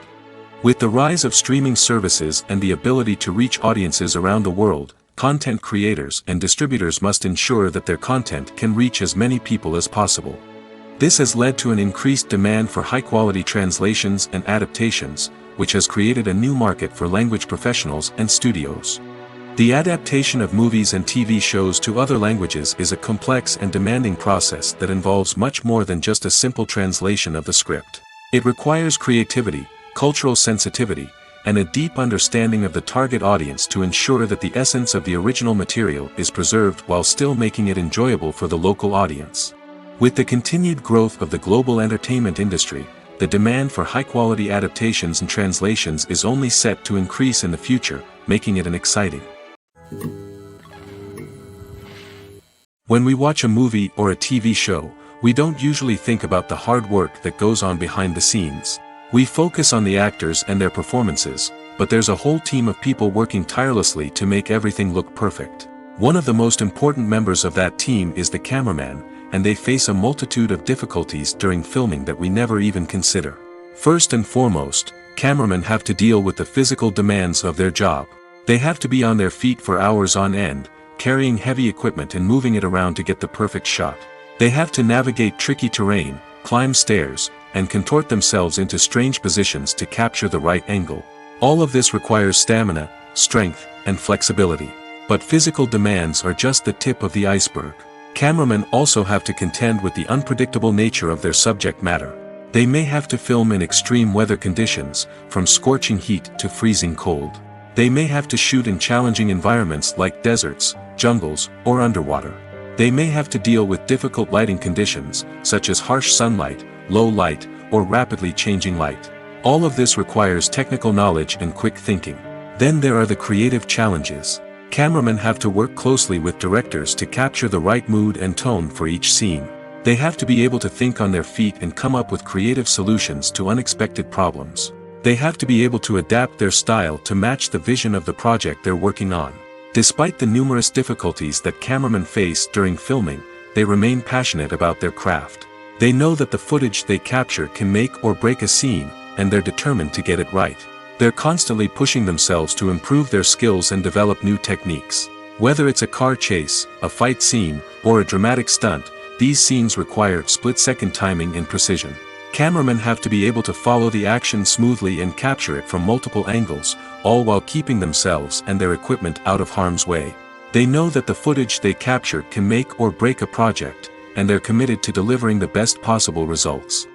With the rise of streaming services and the ability to reach audiences around the world, content creators and distributors must ensure that their content can reach as many people as possible. This has led to an increased demand for high-quality translations and adaptations, which has created a new market for language professionals and studios. The adaptation of movies and TV shows to other languages is a complex and demanding process that involves much more than just a simple translation of the script. It requires creativity, cultural sensitivity, and a deep understanding of the target audience to ensure that the essence of the original material is preserved while still making it enjoyable for the local audience. With the continued growth of the global entertainment industry, the demand for high-quality adaptations and translations is only set to increase in the future, making it an exciting. When we watch a movie or a TV show, we don't usually think about the hard work that goes on behind the scenes. We focus on the actors and their performances, but there's a whole team of people working tirelessly to make everything look perfect. One of the most important members of that team is the cameraman, and they face a multitude of difficulties during filming that we never even consider. First and foremost, cameramen have to deal with the physical demands of their job. They have to be on their feet for hours on end, carrying heavy equipment and moving it around to get the perfect shot. They have to navigate tricky terrain, climb stairs, and contort themselves into strange positions to capture the right angle. All of this requires stamina, strength, and flexibility. But physical demands are just the tip of the iceberg. Cameramen also have to contend with the unpredictable nature of their subject matter. They may have to film in extreme weather conditions, from scorching heat to freezing cold. They may have to shoot in challenging environments like deserts, jungles, or underwater. They may have to deal with difficult lighting conditions, such as harsh sunlight, low light, or rapidly changing light. All of this requires technical knowledge and quick thinking. Then there are the creative challenges. Cameramen have to work closely with directors to capture the right mood and tone for each scene. They have to be able to think on their feet and come up with creative solutions to unexpected problems. They have to be able to adapt their style to match the vision of the project they're working on. Despite the numerous difficulties that cameramen face during filming, they remain passionate about their craft. They know that the footage they capture can make or break a scene, and they're determined to get it right. They're constantly pushing themselves to improve their skills and develop new techniques. Whether it's a car chase, a fight scene, or a dramatic stunt, these scenes require split-second timing and precision. Cameramen have to be able to follow the action smoothly and capture it from multiple angles, all while keeping themselves and their equipment out of harm's way. They know that the footage they capture can make or break a project, and they're committed to delivering the best possible results.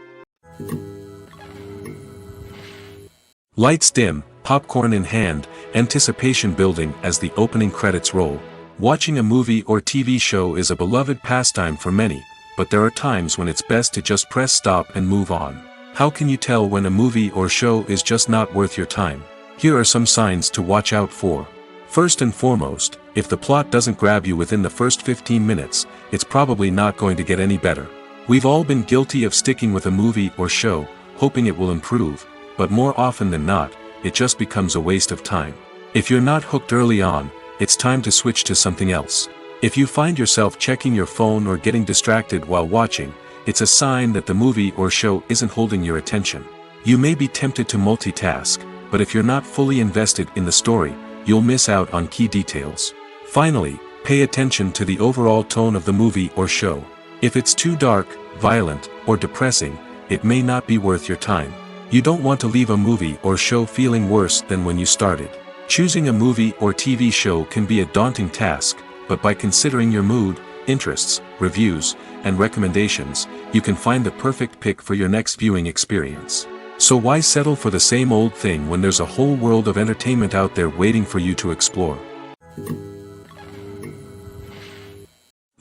Lights dim, popcorn in hand, anticipation building as the opening credits roll. Watching a movie or TV show is a beloved pastime for many, but there are times when it's best to just press stop and move on. How can you tell when a movie or show is just not worth your time? Here are some signs to watch out for. First and foremost, if the plot doesn't grab you within the first 15 minutes, it's probably not going to get any better. We've all been guilty of sticking with a movie or show, hoping it will improve, but more often than not, it just becomes a waste of time. If you're not hooked early on, it's time to switch to something else. If you find yourself checking your phone or getting distracted while watching, it's a sign that the movie or show isn't holding your attention. You may be tempted to multitask, but if you're not fully invested in the story, you'll miss out on key details. Finally, pay attention to the overall tone of the movie or show. If it's too dark, violent, or depressing, it may not be worth your time. You don't want to leave a movie or show feeling worse than when you started. Choosing a movie or TV show can be a daunting task, but by considering your mood, interests, reviews, and recommendations, you can find the perfect pick for your next viewing experience. So why settle for the same old thing when there's a whole world of entertainment out there waiting for you to explore?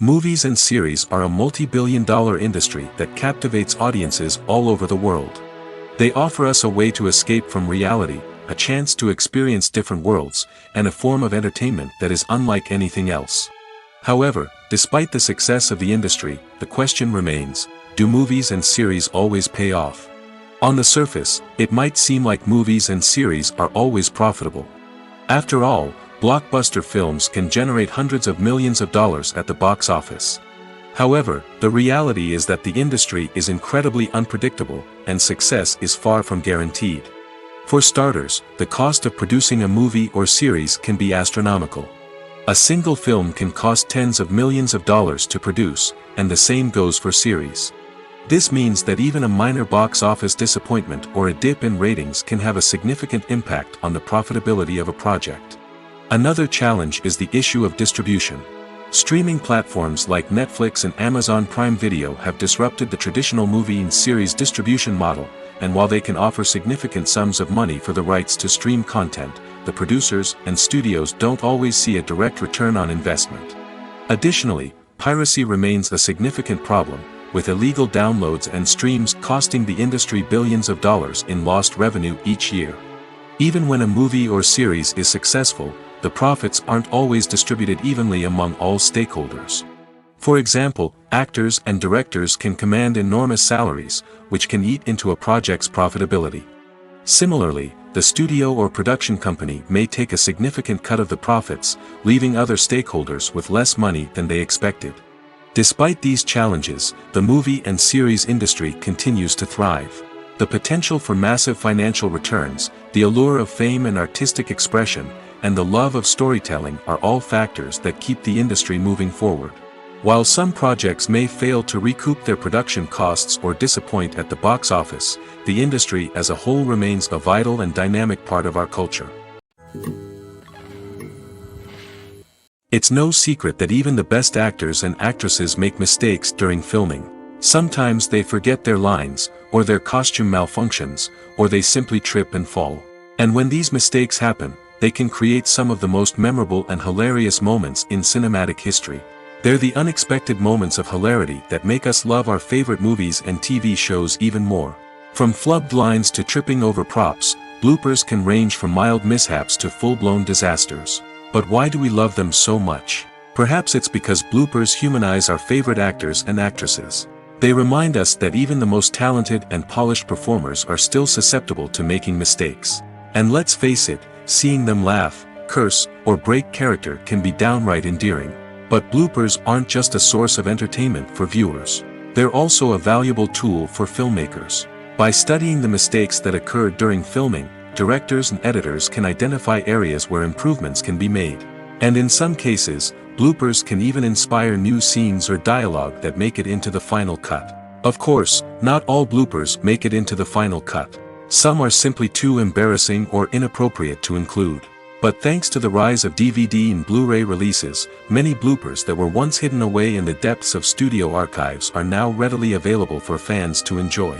Movies and series are a multi-billion-dollar industry that captivates audiences all over the world. They offer us a way to escape from reality, a chance to experience different worlds, and a form of entertainment that is unlike anything else. However, despite the success of the industry, the question remains, do movies and series always pay off? On the surface, it might seem like movies and series are always profitable. After all, blockbuster films can generate hundreds of millions of dollars at the box office. However, the reality is that the industry is incredibly unpredictable, and success is far from guaranteed. For starters, the cost of producing a movie or series can be astronomical. A single film can cost tens of millions of dollars to produce, and the same goes for series. This means that even a minor box office disappointment or a dip in ratings can have a significant impact on the profitability of a project. Another challenge is the issue of distribution. Streaming platforms like Netflix and Amazon Prime Video have disrupted the traditional movie and series distribution model, and while they can offer significant sums of money for the rights to stream content, the producers and studios don't always see a direct return on investment. Additionally, piracy remains a significant problem, with illegal downloads and streams costing the industry billions of dollars in lost revenue each year. Even when a movie or series is successful, the profits aren't always distributed evenly among all stakeholders. For example, actors and directors can command enormous salaries, which can eat into a project's profitability. Similarly, the studio or production company may take a significant cut of the profits, leaving other stakeholders with less money than they expected. Despite these challenges, the movie and series industry continues to thrive. The potential for massive financial returns, the allure of fame and artistic expression, and the love of storytelling are all factors that keep the industry moving forward. While some projects may fail to recoup their production costs or disappoint at the box office, the industry as a whole remains a vital and dynamic part of our culture. It's no secret that even the best actors and actresses make mistakes during filming. Sometimes they forget their lines, or their costume malfunctions, or they simply trip and fall. And when these mistakes happen, they can create some of the most memorable and hilarious moments in cinematic history. They're the unexpected moments of hilarity that make us love our favorite movies and TV shows even more. From flubbed lines to tripping over props, bloopers can range from mild mishaps to full-blown disasters. But why do we love them so much? Perhaps it's because bloopers humanize our favorite actors and actresses. They remind us that even the most talented and polished performers are still susceptible to making mistakes. And let's face it, seeing them laugh, curse, or break character can be downright endearing. But bloopers aren't just a source of entertainment for viewers. They're also a valuable tool for filmmakers. By studying the mistakes that occurred during filming, directors and editors can identify areas where improvements can be made. And in some cases, bloopers can even inspire new scenes or dialogue that make it into the final cut. Of course, not all bloopers make it into the final cut. Some are simply too embarrassing or inappropriate to include. But thanks to the rise of DVD and Blu-ray releases, many bloopers that were once hidden away in the depths of studio archives are now readily available for fans to enjoy.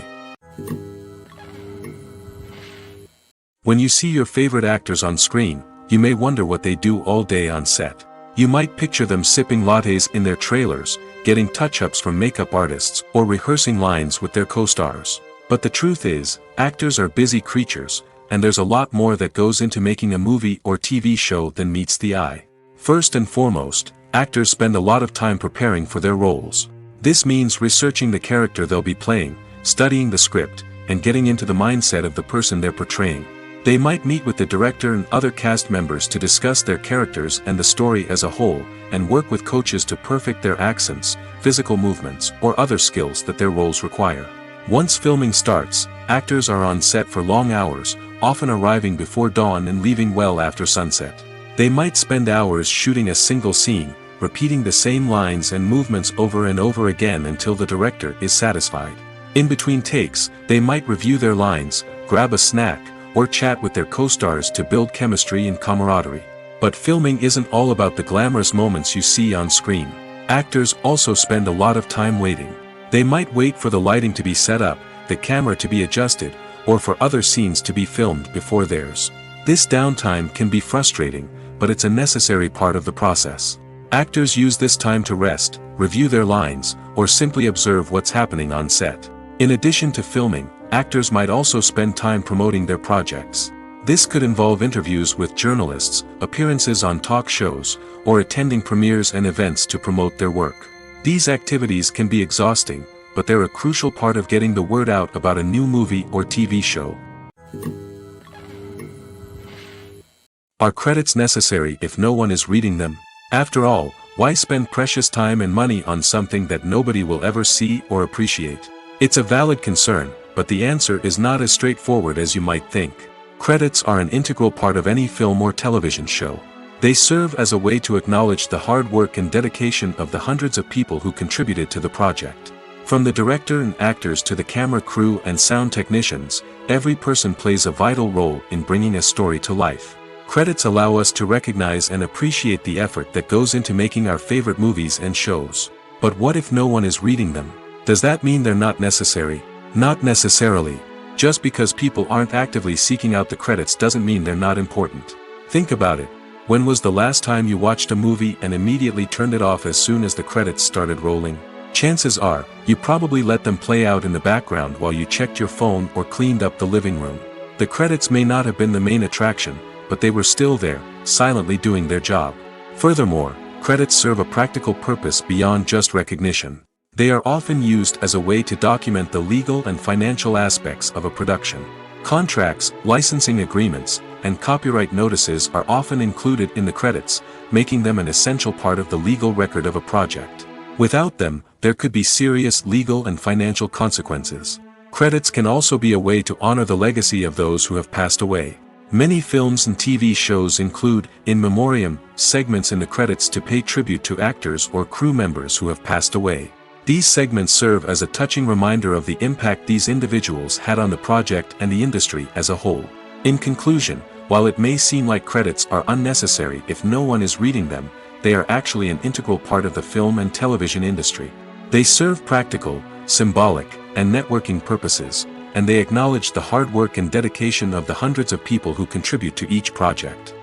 When you see your favorite actors on screen, you may wonder what they do all day on set. You might picture them sipping lattes in their trailers, getting touch-ups from makeup artists, or rehearsing lines with their co-stars. But the truth is, actors are busy creatures, and there's a lot more that goes into making a movie or TV show than meets the eye. First and foremost, actors spend a lot of time preparing for their roles. This means researching the character they'll be playing, studying the script, and getting into the mindset of the person they're portraying. They might meet with the director and other cast members to discuss their characters and the story as a whole, and work with coaches to perfect their accents, physical movements, or other skills that their roles require. Once filming starts, actors are on set for long hours, often arriving before dawn and leaving well after sunset. They might spend hours shooting a single scene, repeating the same lines and movements over and over again until the director is satisfied. In between takes, they might review their lines, grab a snack, or chat with their co-stars to build chemistry and camaraderie. But filming isn't all about the glamorous moments you see on screen. Actors also spend a lot of time waiting. They might wait for the lighting to be set up, the camera to be adjusted, or for other scenes to be filmed before theirs. This downtime can be frustrating, but it's a necessary part of the process. Actors use this time to rest, review their lines, or simply observe what's happening on set. In addition to filming, actors might also spend time promoting their projects. This could involve interviews with journalists, appearances on talk shows, or attending premieres and events to promote their work. These activities can be exhausting, but they're a crucial part of getting the word out about a new movie or TV show. Are credits necessary if no one is reading them? After all, why spend precious time and money on something that nobody will ever see or appreciate? It's a valid concern, but the answer is not as straightforward as you might think. Credits are an integral part of any film or television show. They serve as a way to acknowledge the hard work and dedication of the hundreds of people who contributed to the project. From the director and actors to the camera crew and sound technicians, every person plays a vital role in bringing a story to life. Credits allow us to recognize and appreciate the effort that goes into making our favorite movies and shows. But what if no one is reading them? Does that mean they're not necessary? Not necessarily. Just because people aren't actively seeking out the credits doesn't mean they're not important. Think about it. When was the last time you watched a movie and immediately turned it off as soon as the credits started rolling? Chances are, you probably let them play out in the background while you checked your phone or cleaned up the living room. The credits may not have been the main attraction, but they were still there, silently doing their job. Furthermore, credits serve a practical purpose beyond just recognition. They are often used as a way to document the legal and financial aspects of a production. Contracts, licensing agreements, and copyright notices are often included in the credits, making them an essential part of the legal record of a project. Without them, there could be serious legal and financial consequences. Credits can also be a way to honor the legacy of those who have passed away. Many films and TV shows include, in memoriam, segments in the credits to pay tribute to actors or crew members who have passed away. These segments serve as a touching reminder of the impact these individuals had on the project and the industry as a whole. In conclusion, while it may seem like credits are unnecessary if no one is reading them, they are actually an integral part of the film and television industry. They serve practical, symbolic, and networking purposes, and they acknowledge the hard work and dedication of the hundreds of people who contribute to each project.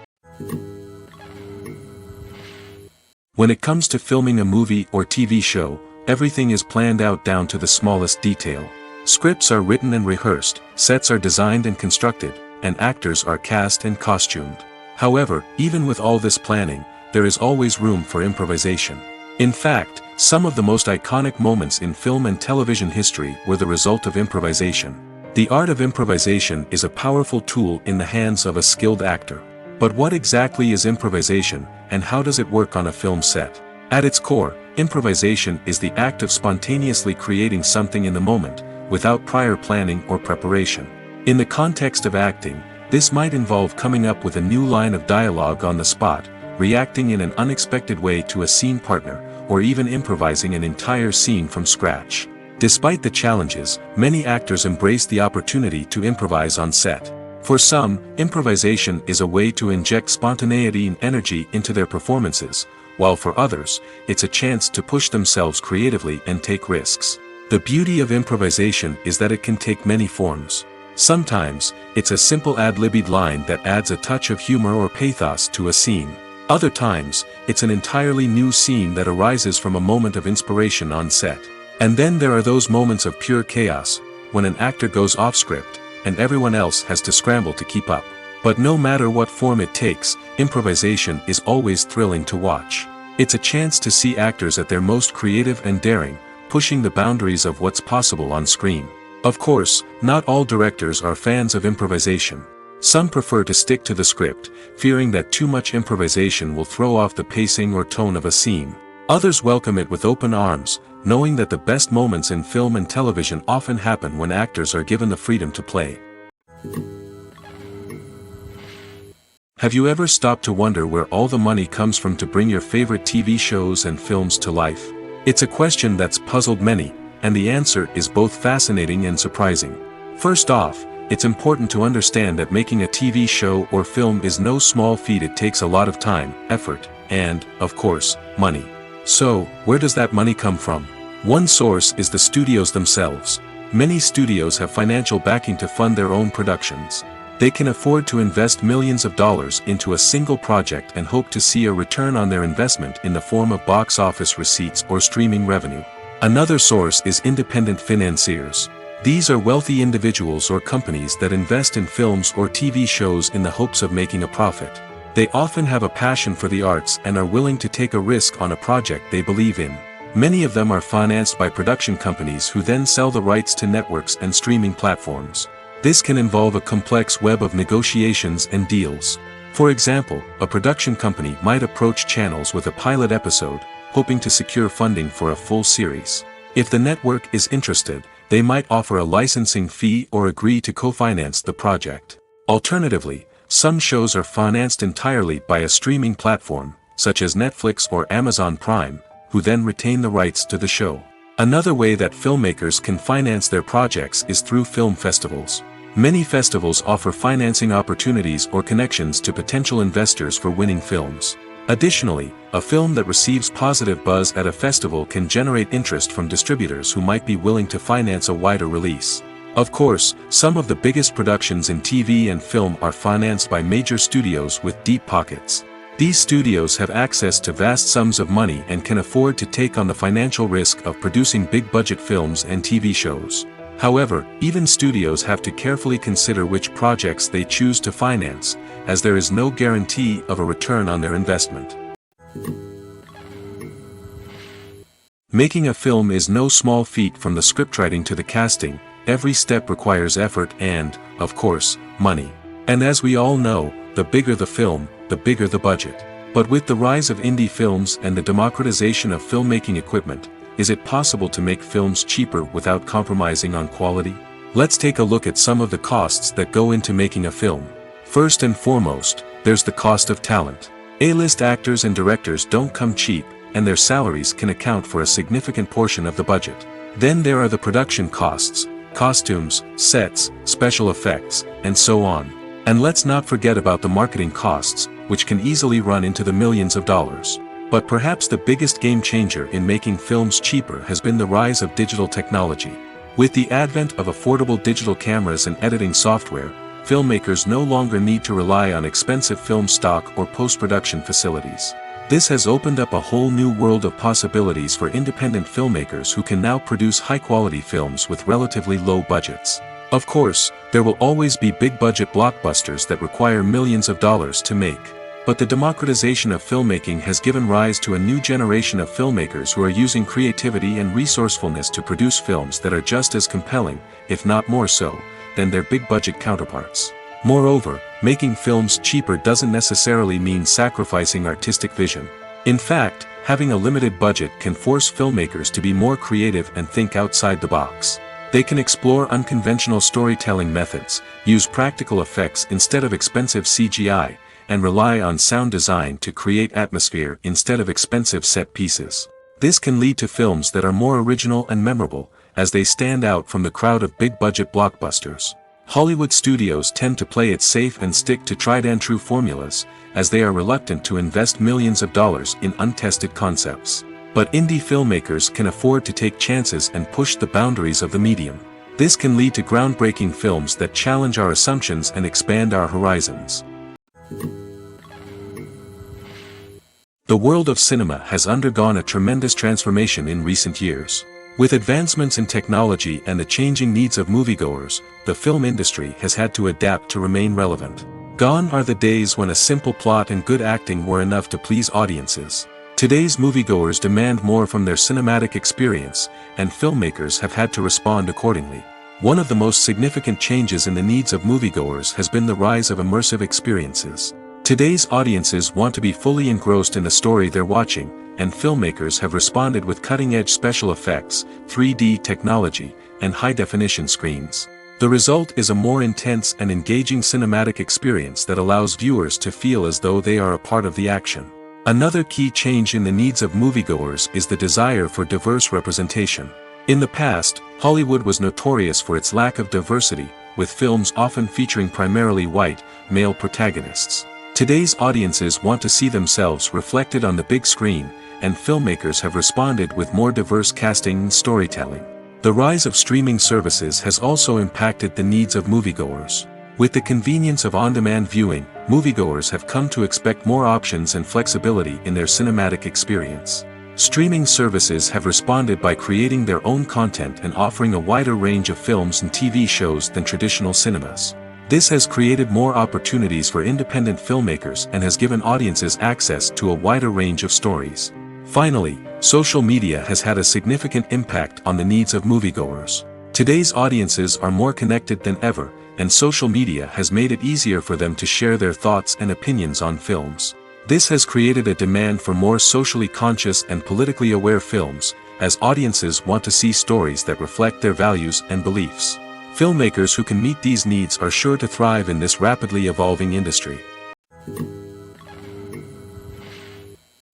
When it comes to filming a movie or TV show, everything is planned out down to the smallest detail. Scripts are written and rehearsed, sets are designed and constructed, and actors are cast and costumed. However, even with all this planning, there is always room for improvisation. In fact, some of the most iconic moments in film and television history were the result of improvisation. The art of improvisation is a powerful tool in the hands of a skilled actor. But what exactly is improvisation, and how does it work on a film set? At its core, improvisation is the act of spontaneously creating something in the moment, without prior planning or preparation. In the context of acting, this might involve coming up with a new line of dialogue on the spot, reacting in an unexpected way to a scene partner, or even improvising an entire scene from scratch. Despite the challenges, many actors embrace the opportunity to improvise on set. For some, improvisation is a way to inject spontaneity and energy into their performances, while for others, it's a chance to push themselves creatively and take risks. The beauty of improvisation is that it can take many forms. Sometimes, it's a simple ad-libbed line that adds a touch of humor or pathos to a scene. Other times, it's an entirely new scene that arises from a moment of inspiration on set. And then there are those moments of pure chaos, when an actor goes off script, and everyone else has to scramble to keep up. But no matter what form it takes, improvisation is always thrilling to watch. It's a chance to see actors at their most creative and daring, pushing the boundaries of what's possible on screen. Of course, not all directors are fans of improvisation. Some prefer to stick to the script, fearing that too much improvisation will throw off the pacing or tone of a scene. Others welcome it with open arms, knowing that the best moments in film and television often happen when actors are given the freedom to play. Have you ever stopped to wonder where all the money comes from to bring your favorite TV shows and films to life? It's a question that's puzzled many, and the answer is both fascinating and surprising. First off, it's important to understand that making a TV show or film is no small feat. It takes a lot of time, effort, and, of course, money. So, where does that money come from? One source is the studios themselves. Many studios have financial backing to fund their own productions. They can afford to invest millions of dollars into a single project and hope to see a return on their investment in the form of box office receipts or streaming revenue. Another source is independent financiers. These are wealthy individuals or companies that invest in films or TV shows in the hopes of making a profit. They often have a passion for the arts and are willing to take a risk on a project they believe in. Many of them are financed by production companies who then sell the rights to networks and streaming platforms. This can involve a complex web of negotiations and deals. For example, a production company might approach channels with a pilot episode, hoping to secure funding for a full series. If the network is interested, they might offer a licensing fee or agree to co-finance the project. Alternatively, some shows are financed entirely by a streaming platform, such as Netflix or Amazon Prime, who then retain the rights to the show. Another way that filmmakers can finance their projects is through film festivals. Many festivals offer financing opportunities or connections to potential investors for winning films. Additionally, a film that receives positive buzz at a festival can generate interest from distributors who might be willing to finance a wider release. Of course, some of the biggest productions in TV and film are financed by major studios with deep pockets. These studios have access to vast sums of money and can afford to take on the financial risk of producing big-budget films and TV shows. However, even studios have to carefully consider which projects they choose to finance, as there is no guarantee of a return on their investment. Making a film is no small feat. From the scriptwriting to the casting. Every step requires effort and, of course, money. And as we all know, the bigger the film, the bigger the budget. But with the rise of indie films and the democratization of filmmaking equipment, is it possible to make films cheaper without compromising on quality? Let's take a look at some of the costs that go into making a film. First and foremost, there's the cost of talent. A-list actors and directors don't come cheap, and their salaries can account for a significant portion of the budget. Then there are the production costs, costumes, sets, special effects, and so on. And let's not forget about the marketing costs, which can easily run into the millions of dollars. But perhaps the biggest game changer in making films cheaper has been the rise of digital technology. With the advent of affordable digital cameras and editing software, filmmakers no longer need to rely on expensive film stock or post-production facilities. This has opened up a whole new world of possibilities for independent filmmakers who can now produce high-quality films with relatively low budgets. Of course, there will always be big-budget blockbusters that require millions of dollars to make. But the democratization of filmmaking has given rise to a new generation of filmmakers who are using creativity and resourcefulness to produce films that are just as compelling, if not more so, than their big-budget counterparts. Moreover, making films cheaper doesn't necessarily mean sacrificing artistic vision. In fact, having a limited budget can force filmmakers to be more creative and think outside the box. They can explore unconventional storytelling methods, use practical effects instead of expensive CGI, and rely on sound design to create atmosphere instead of expensive set pieces. This can lead to films that are more original and memorable, as they stand out from the crowd of big-budget blockbusters. Hollywood studios tend to play it safe and stick to tried-and-true formulas, as they are reluctant to invest millions of dollars in untested concepts. But indie filmmakers can afford to take chances and push the boundaries of the medium. This can lead to groundbreaking films that challenge our assumptions and expand our horizons. The world of cinema has undergone a tremendous transformation in recent years. With advancements in technology and the changing needs of moviegoers, the film industry has had to adapt to remain relevant. Gone are the days when a simple plot and good acting were enough to please audiences. Today's moviegoers demand more from their cinematic experience, and filmmakers have had to respond accordingly. One of the most significant changes in the needs of moviegoers has been the rise of immersive experiences. Today's audiences want to be fully engrossed in the story they're watching, and filmmakers have responded with cutting-edge special effects, 3D technology, and high-definition screens. The result is a more intense and engaging cinematic experience that allows viewers to feel as though they are a part of the action. Another key change in the needs of moviegoers is the desire for diverse representation. In the past, Hollywood was notorious for its lack of diversity, with films often featuring primarily white, male protagonists. Today's audiences want to see themselves reflected on the big screen, and filmmakers have responded with more diverse casting and storytelling. The rise of streaming services has also impacted the needs of moviegoers. With the convenience of on-demand viewing, moviegoers have come to expect more options and flexibility in their cinematic experience. Streaming services have responded by creating their own content and offering a wider range of films and TV shows than traditional cinemas. This has created more opportunities for independent filmmakers and has given audiences access to a wider range of stories. Finally, social media has had a significant impact on the needs of moviegoers. Today's audiences are more connected than ever, and social media has made it easier for them to share their thoughts and opinions on films. This has created a demand for more socially conscious and politically aware films, as audiences want to see stories that reflect their values and beliefs. Filmmakers who can meet these needs are sure to thrive in this rapidly evolving industry.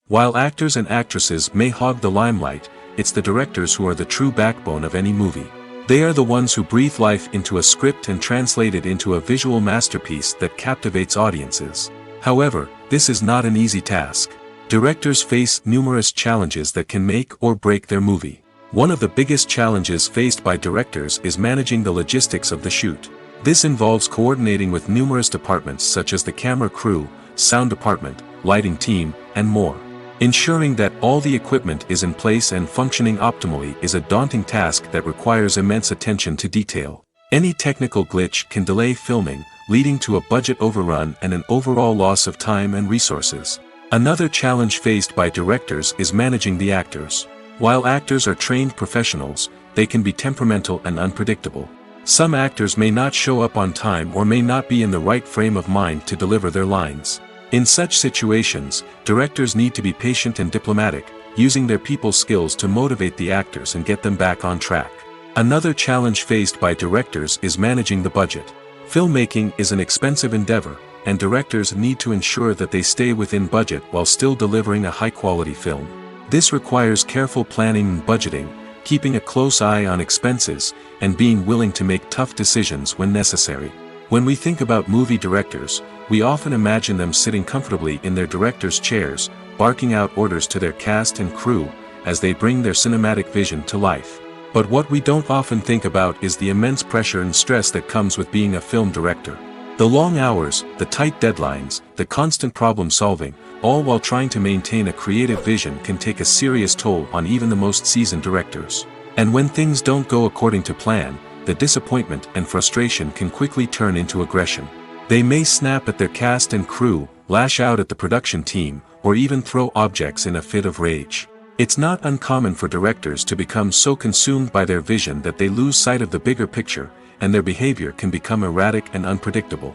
While actors and actresses may hog the limelight, it's the directors who are the true backbone of any movie. They are the ones who breathe life into a script and translate it into a visual masterpiece that captivates audiences. However, this is not an easy task. Directors face numerous challenges that can make or break their movie. One of the biggest challenges faced by directors is managing the logistics of the shoot. This involves coordinating with numerous departments such as the camera crew, sound department, lighting team, and more. Ensuring that all the equipment is in place and functioning optimally is a daunting task that requires immense attention to detail. Any technical glitch can delay filming, leading to a budget overrun and an overall loss of time and resources. Another challenge faced by directors is managing the actors. While actors are trained professionals, they can be temperamental and unpredictable. Some actors may not show up on time or may not be in the right frame of mind to deliver their lines. In such situations, directors need to be patient and diplomatic, using their people skills to motivate the actors and get them back on track. Another challenge faced by directors is managing the budget. Filmmaking is an expensive endeavor, and directors need to ensure that they stay within budget while still delivering a high-quality film. This requires careful planning and budgeting, keeping a close eye on expenses, and being willing to make tough decisions when necessary. When we think about movie directors, we often imagine them sitting comfortably in their director's chairs, barking out orders to their cast and crew, as they bring their cinematic vision to life. But what we don't often think about is the immense pressure and stress that comes with being a film director. The long hours, the tight deadlines, the constant problem solving, all while trying to maintain a creative vision can take a serious toll on even the most seasoned directors. And when things don't go according to plan, the disappointment and frustration can quickly turn into aggression. They may snap at their cast and crew, lash out at the production team, or even throw objects in a fit of rage. It's not uncommon for directors to become so consumed by their vision that they lose sight of the bigger picture, and their behavior can become erratic and unpredictable.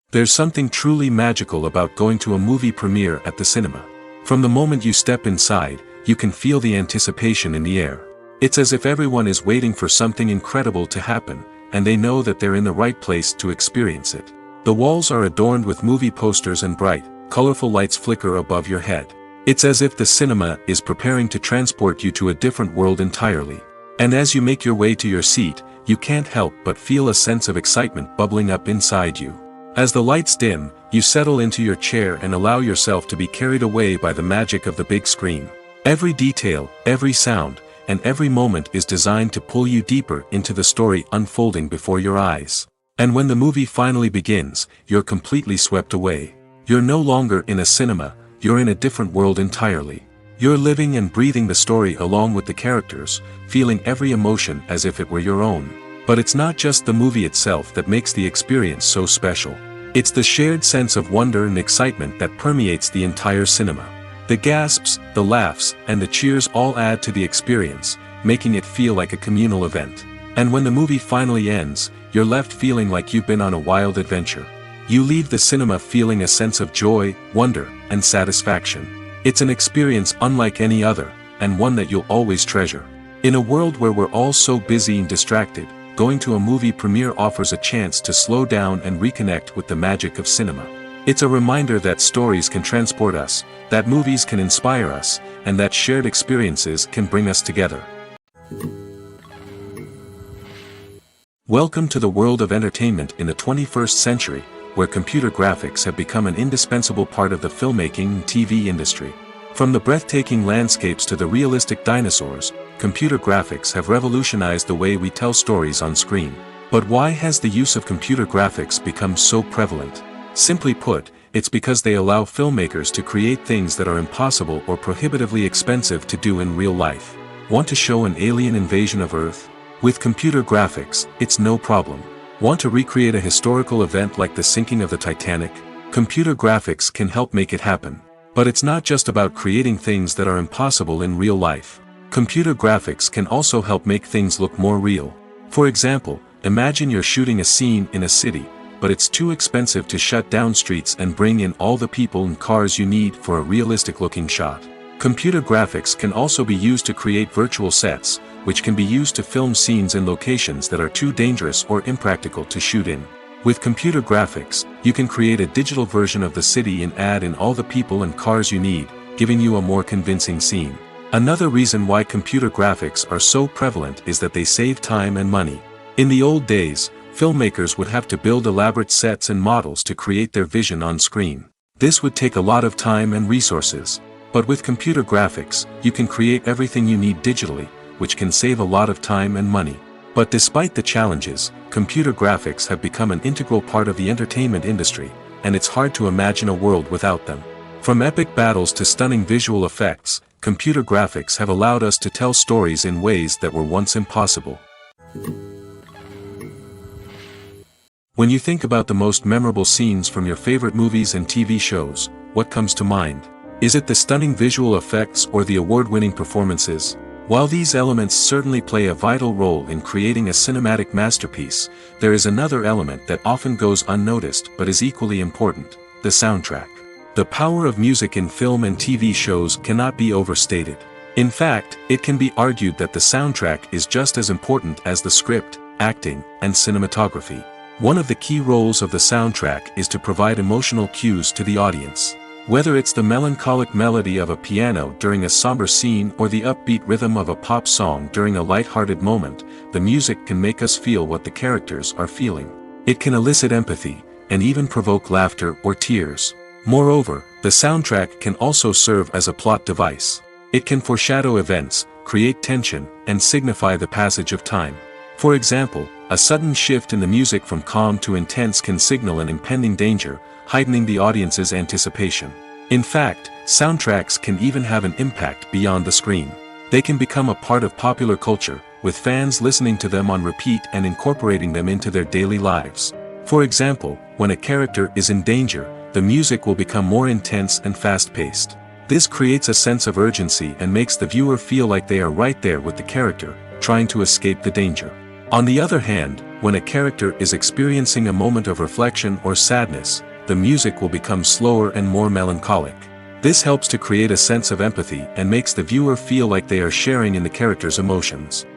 There's something truly magical about going to a movie premiere at the cinema. From the moment you step inside, you can feel the anticipation in the air. It's as if everyone is waiting for something incredible to happen, and they know that they're in the right place to experience it. The walls are adorned with movie posters and bright, colorful lights flicker above your head. It's as if the cinema is preparing to transport you to a different world entirely. And as you make your way to your seat, you can't help but feel a sense of excitement bubbling up inside you. As the lights dim, you settle into your chair and allow yourself to be carried away by the magic of the big screen. Every detail, every sound, and every moment is designed to pull you deeper into the story unfolding before your eyes. And when the movie finally begins, you're completely swept away. You're no longer in a cinema, you're in a different world entirely. You're living and breathing the story along with the characters, feeling every emotion as if it were your own. But it's not just the movie itself that makes the experience so special. It's the shared sense of wonder and excitement that permeates the entire cinema. The gasps, the laughs, and the cheers all add to the experience, making it feel like a communal event. And when the movie finally ends, you're left feeling like you've been on a wild adventure. You leave the cinema feeling a sense of joy, wonder, and satisfaction. It's an experience unlike any other, and one that you'll always treasure. In a world where we're all so busy and distracted, going to a movie premiere offers a chance to slow down and reconnect with the magic of cinema. It's a reminder that stories can transport us, that movies can inspire us, and that shared experiences can bring us together. Welcome to the world of entertainment in the 21st century, where computer graphics have become an indispensable part of the filmmaking and TV industry. From the breathtaking landscapes to the realistic dinosaurs, computer graphics have revolutionized the way we tell stories on screen. But why has the use of computer graphics become so prevalent? Simply put, it's because they allow filmmakers to create things that are impossible or prohibitively expensive to do in real life. Want to show an alien invasion of Earth? With computer graphics, it's no problem. Want to recreate a historical event like the sinking of the Titanic? Computer graphics can help make it happen. But it's not just about creating things that are impossible in real life. Computer graphics can also help make things look more real. For example, imagine you're shooting a scene in a city, but it's too expensive to shut down streets and bring in all the people and cars you need for a realistic-looking shot. Computer graphics can also be used to create virtual sets, which can be used to film scenes in locations that are too dangerous or impractical to shoot in. With computer graphics, you can create a digital version of the city and add in all the people and cars you need, giving you a more convincing scene. Another reason why computer graphics are so prevalent is that they save time and money. In the old days, filmmakers would have to build elaborate sets and models to create their vision on screen. This would take a lot of time and resources. But with computer graphics, you can create everything you need digitally, which can save a lot of time and money. But despite the challenges, computer graphics have become an integral part of the entertainment industry, and it's hard to imagine a world without them. From epic battles to stunning visual effects, computer graphics have allowed us to tell stories in ways that were once impossible. When you think about the most memorable scenes from your favorite movies and TV shows, what comes to mind? Is it the stunning visual effects or the award-winning performances? While these elements certainly play a vital role in creating a cinematic masterpiece, there is another element that often goes unnoticed but is equally important: the soundtrack. The power of music in film and TV shows cannot be overstated. In fact, it can be argued that the soundtrack is just as important as the script, acting, and cinematography. One of the key roles of the soundtrack is to provide emotional cues to the audience. Whether it's the melancholic melody of a piano during a somber scene or the upbeat rhythm of a pop song during a light-hearted moment, the music can make us feel what the characters are feeling. It can elicit empathy, and even provoke laughter or tears. Moreover, the soundtrack can also serve as a plot device. It can foreshadow events, create tension, and signify the passage of time. For example, a sudden shift in the music from calm to intense can signal an impending danger, heightening the audience's anticipation. In fact, soundtracks can even have an impact beyond the screen. They can become a part of popular culture, with fans listening to them on repeat and incorporating them into their daily lives. For example, when a character is in danger, the music will become more intense and fast-paced. This creates a sense of urgency and makes the viewer feel like they are right there with the character, trying to escape the danger. On the other hand, when a character is experiencing a moment of reflection or sadness, the music will become slower and more melancholic. This helps to create a sense of empathy and makes the viewer feel like they are sharing in the character's emotions.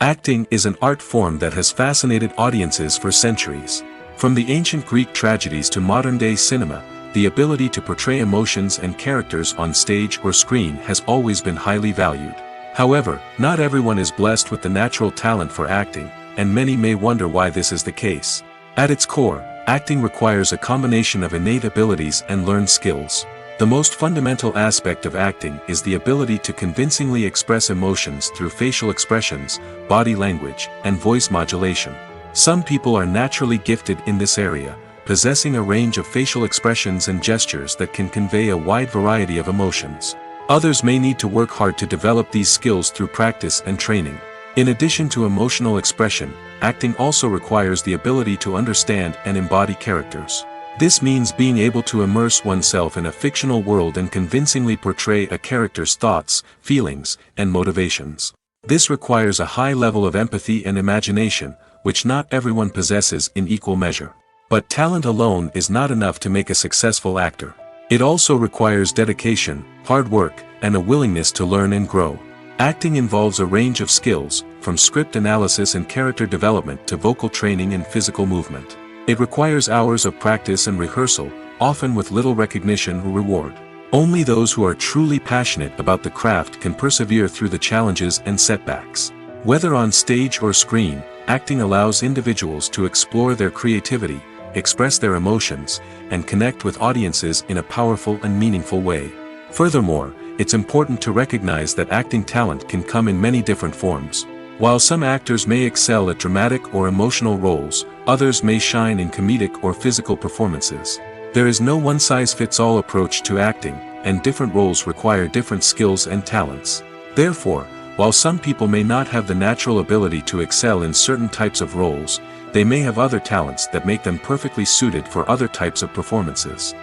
Acting is an art form that has fascinated audiences for centuries. From the ancient Greek tragedies to modern-day cinema, the ability to portray emotions and characters on stage or screen has always been highly valued. However, not everyone is blessed with the natural talent for acting, and many may wonder why this is the case. At its core, acting requires a combination of innate abilities and learned skills. The most fundamental aspect of acting is the ability to convincingly express emotions through facial expressions, body language, and voice modulation. Some people are naturally gifted in this area, possessing a range of facial expressions and gestures that can convey a wide variety of emotions. Others may need to work hard to develop these skills through practice and training. In addition to emotional expression, acting also requires the ability to understand and embody characters. This means being able to immerse oneself in a fictional world and convincingly portray a character's thoughts, feelings, and motivations. This requires a high level of empathy and imagination, which not everyone possesses in equal measure. But talent alone is not enough to make a successful actor. It also requires dedication, hard work, and a willingness to learn and grow. Acting involves a range of skills, from script analysis and character development to vocal training and physical movement. It requires hours of practice and rehearsal, often with little recognition or reward. Only those who are truly passionate about the craft can persevere through the challenges and setbacks. Whether on stage or screen, acting allows individuals to explore their creativity, express their emotions, and connect with audiences in a powerful and meaningful way. Furthermore, it's important to recognize that acting talent can come in many different forms. While some actors may excel at dramatic or emotional roles, others may shine in comedic or physical performances. There is no one-size-fits-all approach to acting, and different roles require different skills and talents. Therefore, while some people may not have the natural ability to excel in certain types of roles, they may have other talents that make them perfectly suited for other types of performances.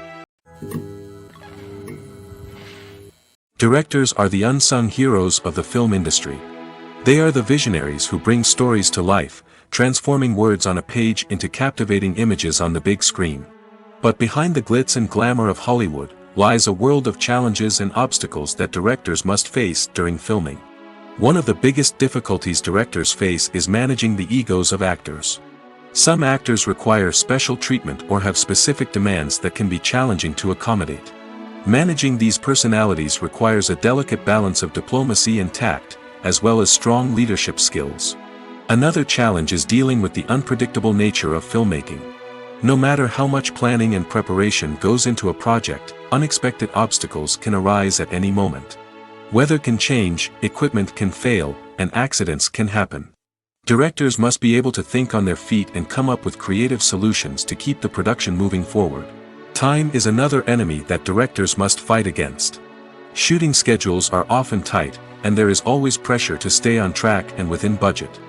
Directors are the unsung heroes of the film industry. They are the visionaries who bring stories to life, transforming words on a page into captivating images on the big screen. But behind the glitz and glamour of Hollywood lies a world of challenges and obstacles that directors must face during filming. One of the biggest difficulties directors face is managing the egos of actors. Some actors require special treatment or have specific demands that can be challenging to accommodate. Managing these personalities requires a delicate balance of diplomacy and tact, as well as strong leadership skills. Another challenge is dealing with the unpredictable nature of filmmaking. No matter how much planning and preparation goes into a project, unexpected obstacles can arise at any moment. Weather can change, equipment can fail, and accidents can happen. Directors must be able to think on their feet and come up with creative solutions to keep the production moving forward. Time is another enemy that directors must fight against. Shooting schedules are often tight, and there is always pressure to stay on track and within budget.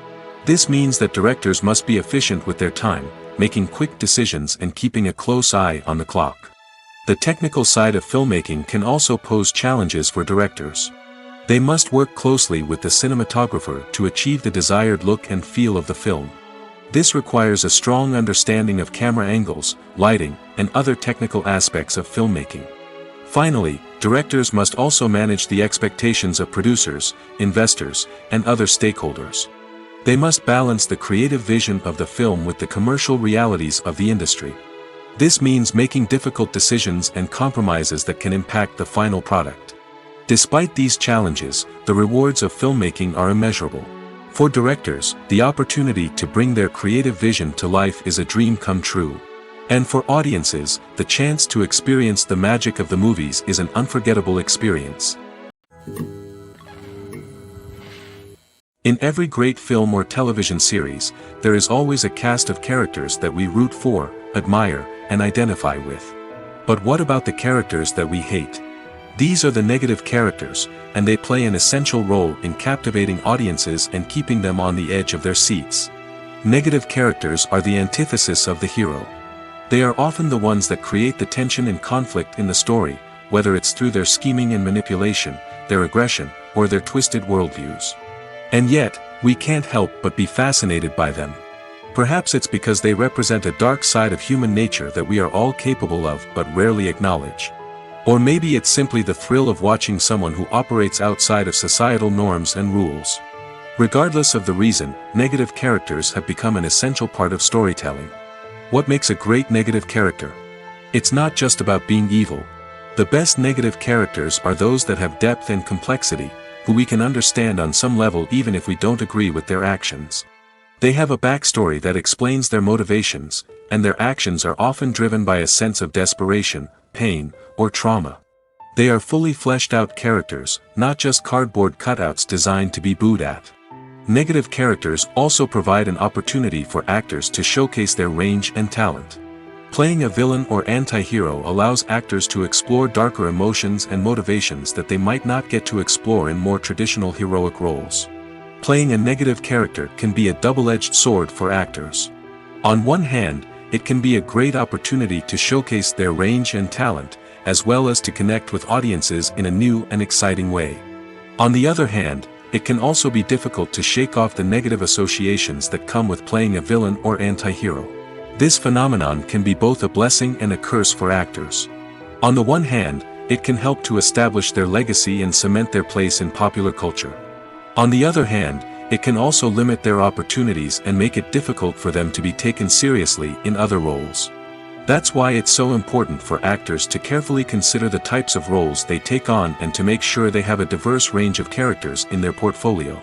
This means that directors must be efficient with their time, making quick decisions and keeping a close eye on the clock. The technical side of filmmaking can also pose challenges for directors. They must work closely with the cinematographer to achieve the desired look and feel of the film. This requires a strong understanding of camera angles, lighting, and other technical aspects of filmmaking. Finally, directors must also manage the expectations of producers, investors, and other stakeholders. They must balance the creative vision of the film with the commercial realities of the industry. This means making difficult decisions and compromises that can impact the final product. Despite these challenges, the rewards of filmmaking are immeasurable. For directors, the opportunity to bring their creative vision to life is a dream come true. And for audiences, the chance to experience the magic of the movies is an unforgettable experience. In every great film or television series, there is always a cast of characters that we root for, admire, and identify with. But what about the characters that we hate? These are the negative characters, and they play an essential role in captivating audiences and keeping them on the edge of their seats. Negative characters are the antithesis of the hero. They are often the ones that create the tension and conflict in the story, whether it's through their scheming and manipulation, their aggression, or their twisted worldviews. And yet, we can't help but be fascinated by them. Perhaps it's because they represent a dark side of human nature that we are all capable of but rarely acknowledge. Or maybe it's simply the thrill of watching someone who operates outside of societal norms and rules. Regardless of the reason, negative characters have become an essential part of storytelling. What makes a great negative character? It's not just about being evil. The best negative characters are those that have depth and complexity, who we can understand on some level even if we don't agree with their actions. They have a backstory that explains their motivations, and their actions are often driven by a sense of desperation, pain, or trauma. They are fully fleshed out characters, not just cardboard cutouts designed to be booed at. Negative characters also provide an opportunity for actors to showcase their range and talent. Playing a villain or anti-hero allows actors to explore darker emotions and motivations that they might not get to explore in more traditional heroic roles. Playing a negative character can be a double-edged sword for actors. On one hand, it can be a great opportunity to showcase their range and talent, as well as to connect with audiences in a new and exciting way. On the other hand, it can also be difficult to shake off the negative associations that come with playing a villain or anti-hero. This phenomenon can be both a blessing and a curse for actors. On the one hand, it can help to establish their legacy and cement their place in popular culture. On the other hand, it can also limit their opportunities and make it difficult for them to be taken seriously in other roles. That's why it's so important for actors to carefully consider the types of roles they take on and to make sure they have a diverse range of characters in their portfolio.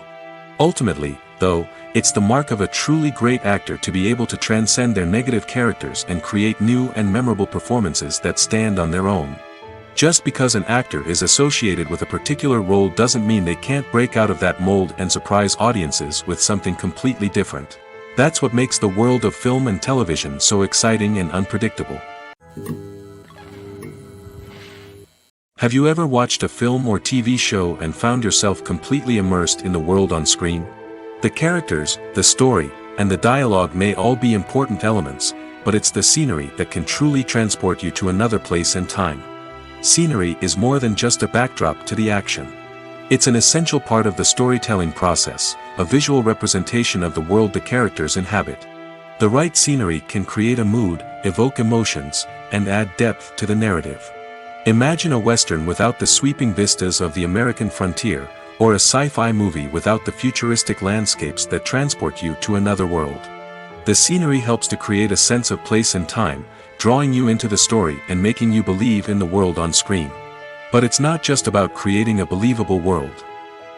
Ultimately, though, it's the mark of a truly great actor to be able to transcend their negative characters and create new and memorable performances that stand on their own. Just because an actor is associated with a particular role doesn't mean they can't break out of that mold and surprise audiences with something completely different. That's what makes the world of film and television so exciting and unpredictable. Have you ever watched a film or TV show and found yourself completely immersed in the world on screen? The characters, the story, and the dialogue may all be important elements, but it's the scenery that can truly transport you to another place and time. Scenery is more than just a backdrop to the action. It's an essential part of the storytelling process, a visual representation of the world the characters inhabit. The right scenery can create a mood, evoke emotions, and add depth to the narrative. Imagine a Western without the sweeping vistas of the American frontier, or a sci-fi movie without the futuristic landscapes that transport you to another world. The scenery helps to create a sense of place and time, drawing you into the story and making you believe in the world on screen. But it's not just about creating a believable world.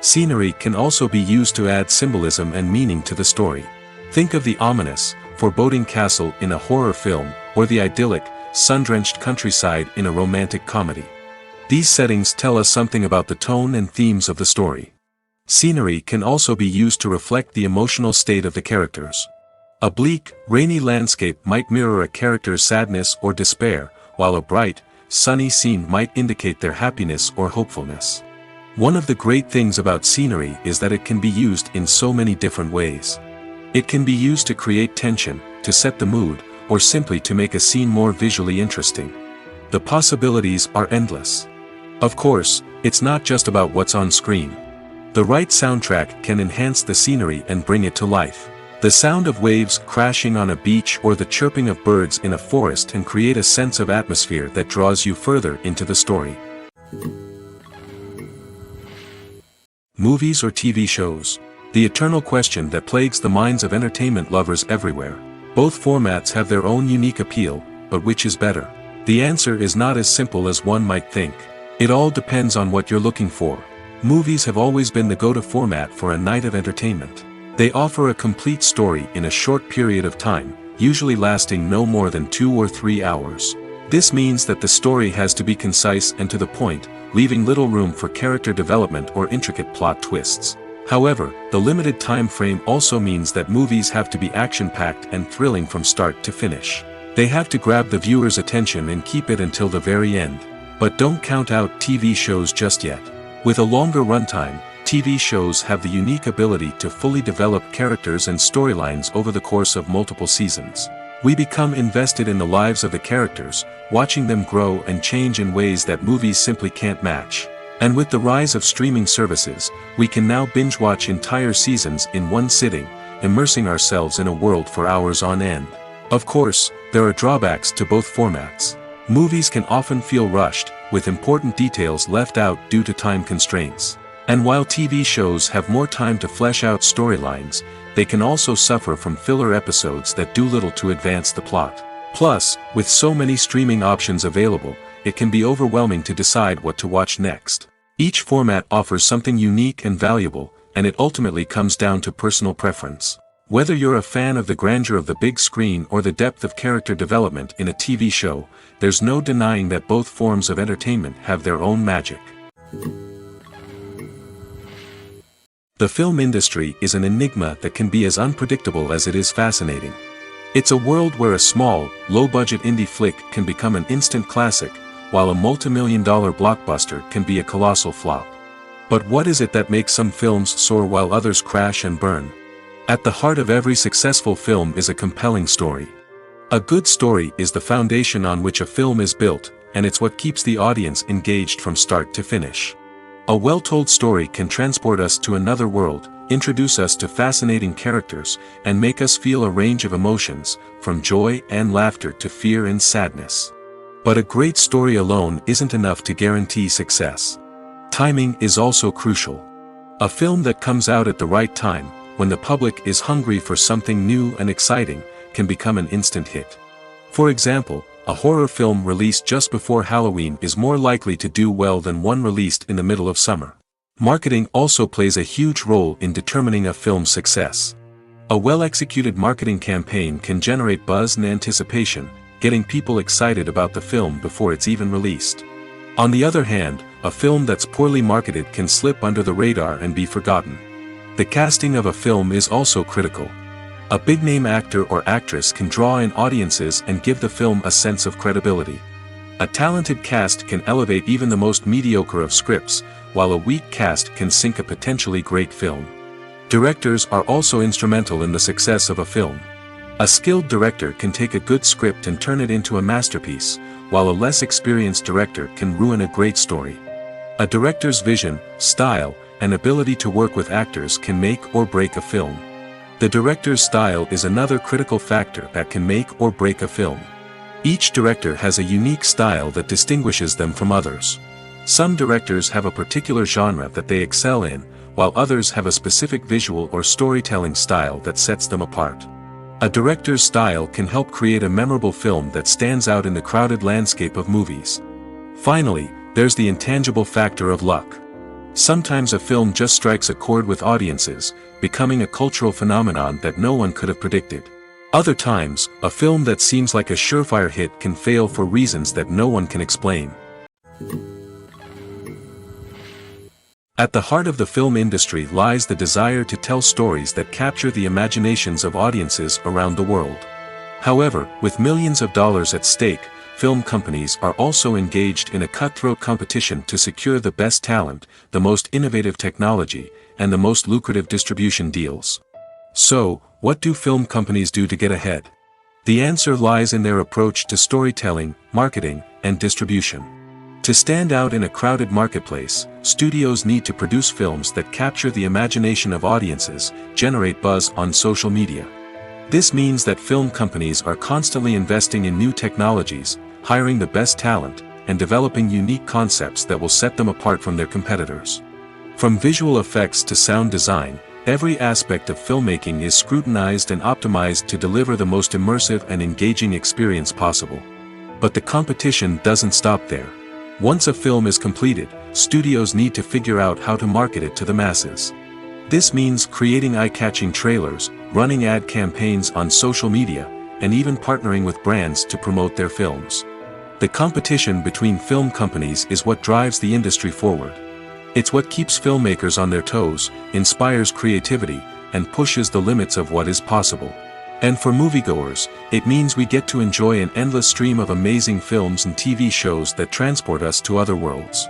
Scenery can also be used to add symbolism and meaning to the story. Think of the ominous, foreboding castle in a horror film, or the idyllic, sun-drenched countryside in a romantic comedy. These settings tell us something about the tone and themes of the story. Scenery can also be used to reflect the emotional state of the characters. A bleak, rainy landscape might mirror a character's sadness or despair, while a bright, sunny scene might indicate their happiness or hopefulness. One of the great things about scenery is that it can be used in so many different ways. It can be used to create tension, to set the mood, or simply to make a scene more visually interesting. The possibilities are endless. Of course, it's not just about what's on screen. The right soundtrack can enhance the scenery and bring it to life. The sound of waves crashing on a beach or the chirping of birds in a forest can create a sense of atmosphere that draws you further into the story. Movies or TV shows? The eternal question that plagues the minds of entertainment lovers everywhere. Both formats have their own unique appeal, but which is better? The answer is not as simple as one might think. It all depends on what you're looking for. Movies have always been the go-to format for a night of entertainment. They offer a complete story in a short period of time, usually lasting no more than 2 or 3 hours. This means that the story has to be concise and to the point, leaving little room for character development or intricate plot twists. However, the limited time frame also means that movies have to be action-packed and thrilling from start to finish. They have to grab the viewer's attention and keep it until the very end. But don't count out TV shows just yet. With a longer runtime, TV shows have the unique ability to fully develop characters and storylines over the course of multiple seasons. We become invested in the lives of the characters, watching them grow and change in ways that movies simply can't match. And with the rise of streaming services, we can now binge-watch entire seasons in one sitting, immersing ourselves in a world for hours on end. Of course, there are drawbacks to both formats. Movies can often feel rushed, with important details left out due to time constraints. And while TV shows have more time to flesh out storylines, they can also suffer from filler episodes that do little to advance the plot. Plus, with so many streaming options available, it can be overwhelming to decide what to watch next. Each format offers something unique and valuable, and it ultimately comes down to personal preference. Whether you're a fan of the grandeur of the big screen or the depth of character development in a TV show, there's no denying that both forms of entertainment have their own magic. The film industry is an enigma that can be as unpredictable as it is fascinating. It's a world where a small, low-budget indie flick can become an instant classic, while a multi-million-dollar blockbuster can be a colossal flop. But what is it that makes some films soar while others crash and burn? At the heart of every successful film is a compelling story. A good story is the foundation on which a film is built, and it's what keeps the audience engaged from start to finish. A well-told story can transport us to another world, introduce us to fascinating characters, and make us feel a range of emotions, from joy and laughter to fear and sadness. But a great story alone isn't enough to guarantee success. Timing is also crucial. A film that comes out at the right time, when the public is hungry for something new and exciting, can become an instant hit. For example, a horror film released just before Halloween is more likely to do well than one released in the middle of summer. Marketing also plays a huge role in determining a film's success. A well-executed marketing campaign can generate buzz and anticipation, getting people excited about the film before it's even released. On the other hand, a film that's poorly marketed can slip under the radar and be forgotten. The casting of a film is also critical. A big-name actor or actress can draw in audiences and give the film a sense of credibility. A talented cast can elevate even the most mediocre of scripts, while a weak cast can sink a potentially great film. Directors are also instrumental in the success of a film. A skilled director can take a good script and turn it into a masterpiece, while a less experienced director can ruin a great story. A director's vision, style, and ability to work with actors can make or break a film. The director's style is another critical factor that can make or break a film. Each director has a unique style that distinguishes them from others. Some directors have a particular genre that they excel in, while others have a specific visual or storytelling style that sets them apart. A director's style can help create a memorable film that stands out in the crowded landscape of movies. Finally, there's the intangible factor of luck. Sometimes a film just strikes a chord with audiences, becoming a cultural phenomenon that no one could have predicted. Other times, a film that seems like a surefire hit can fail for reasons that no one can explain. At the heart of the film industry lies the desire to tell stories that capture the imaginations of audiences around the world. However, with millions of dollars at stake, film companies are also engaged in a cutthroat competition to secure the best talent, the most innovative technology, and the most lucrative distribution deals. So, what do film companies do to get ahead? The answer lies in their approach to storytelling, marketing, and distribution. To stand out in a crowded marketplace, studios need to produce films that capture the imagination of audiences, generate buzz on social media. This means that film companies are constantly investing in new technologies, hiring the best talent, and developing unique concepts that will set them apart from their competitors. From visual effects to sound design, every aspect of filmmaking is scrutinized and optimized to deliver the most immersive and engaging experience possible. But the competition doesn't stop there. Once a film is completed, studios need to figure out how to market it to the masses. This means creating eye-catching trailers, running ad campaigns on social media, and even partnering with brands to promote their films. The competition between film companies is what drives the industry forward. It's what keeps filmmakers on their toes, inspires creativity, and pushes the limits of what is possible. And for moviegoers, it means we get to enjoy an endless stream of amazing films and TV shows that transport us to other worlds.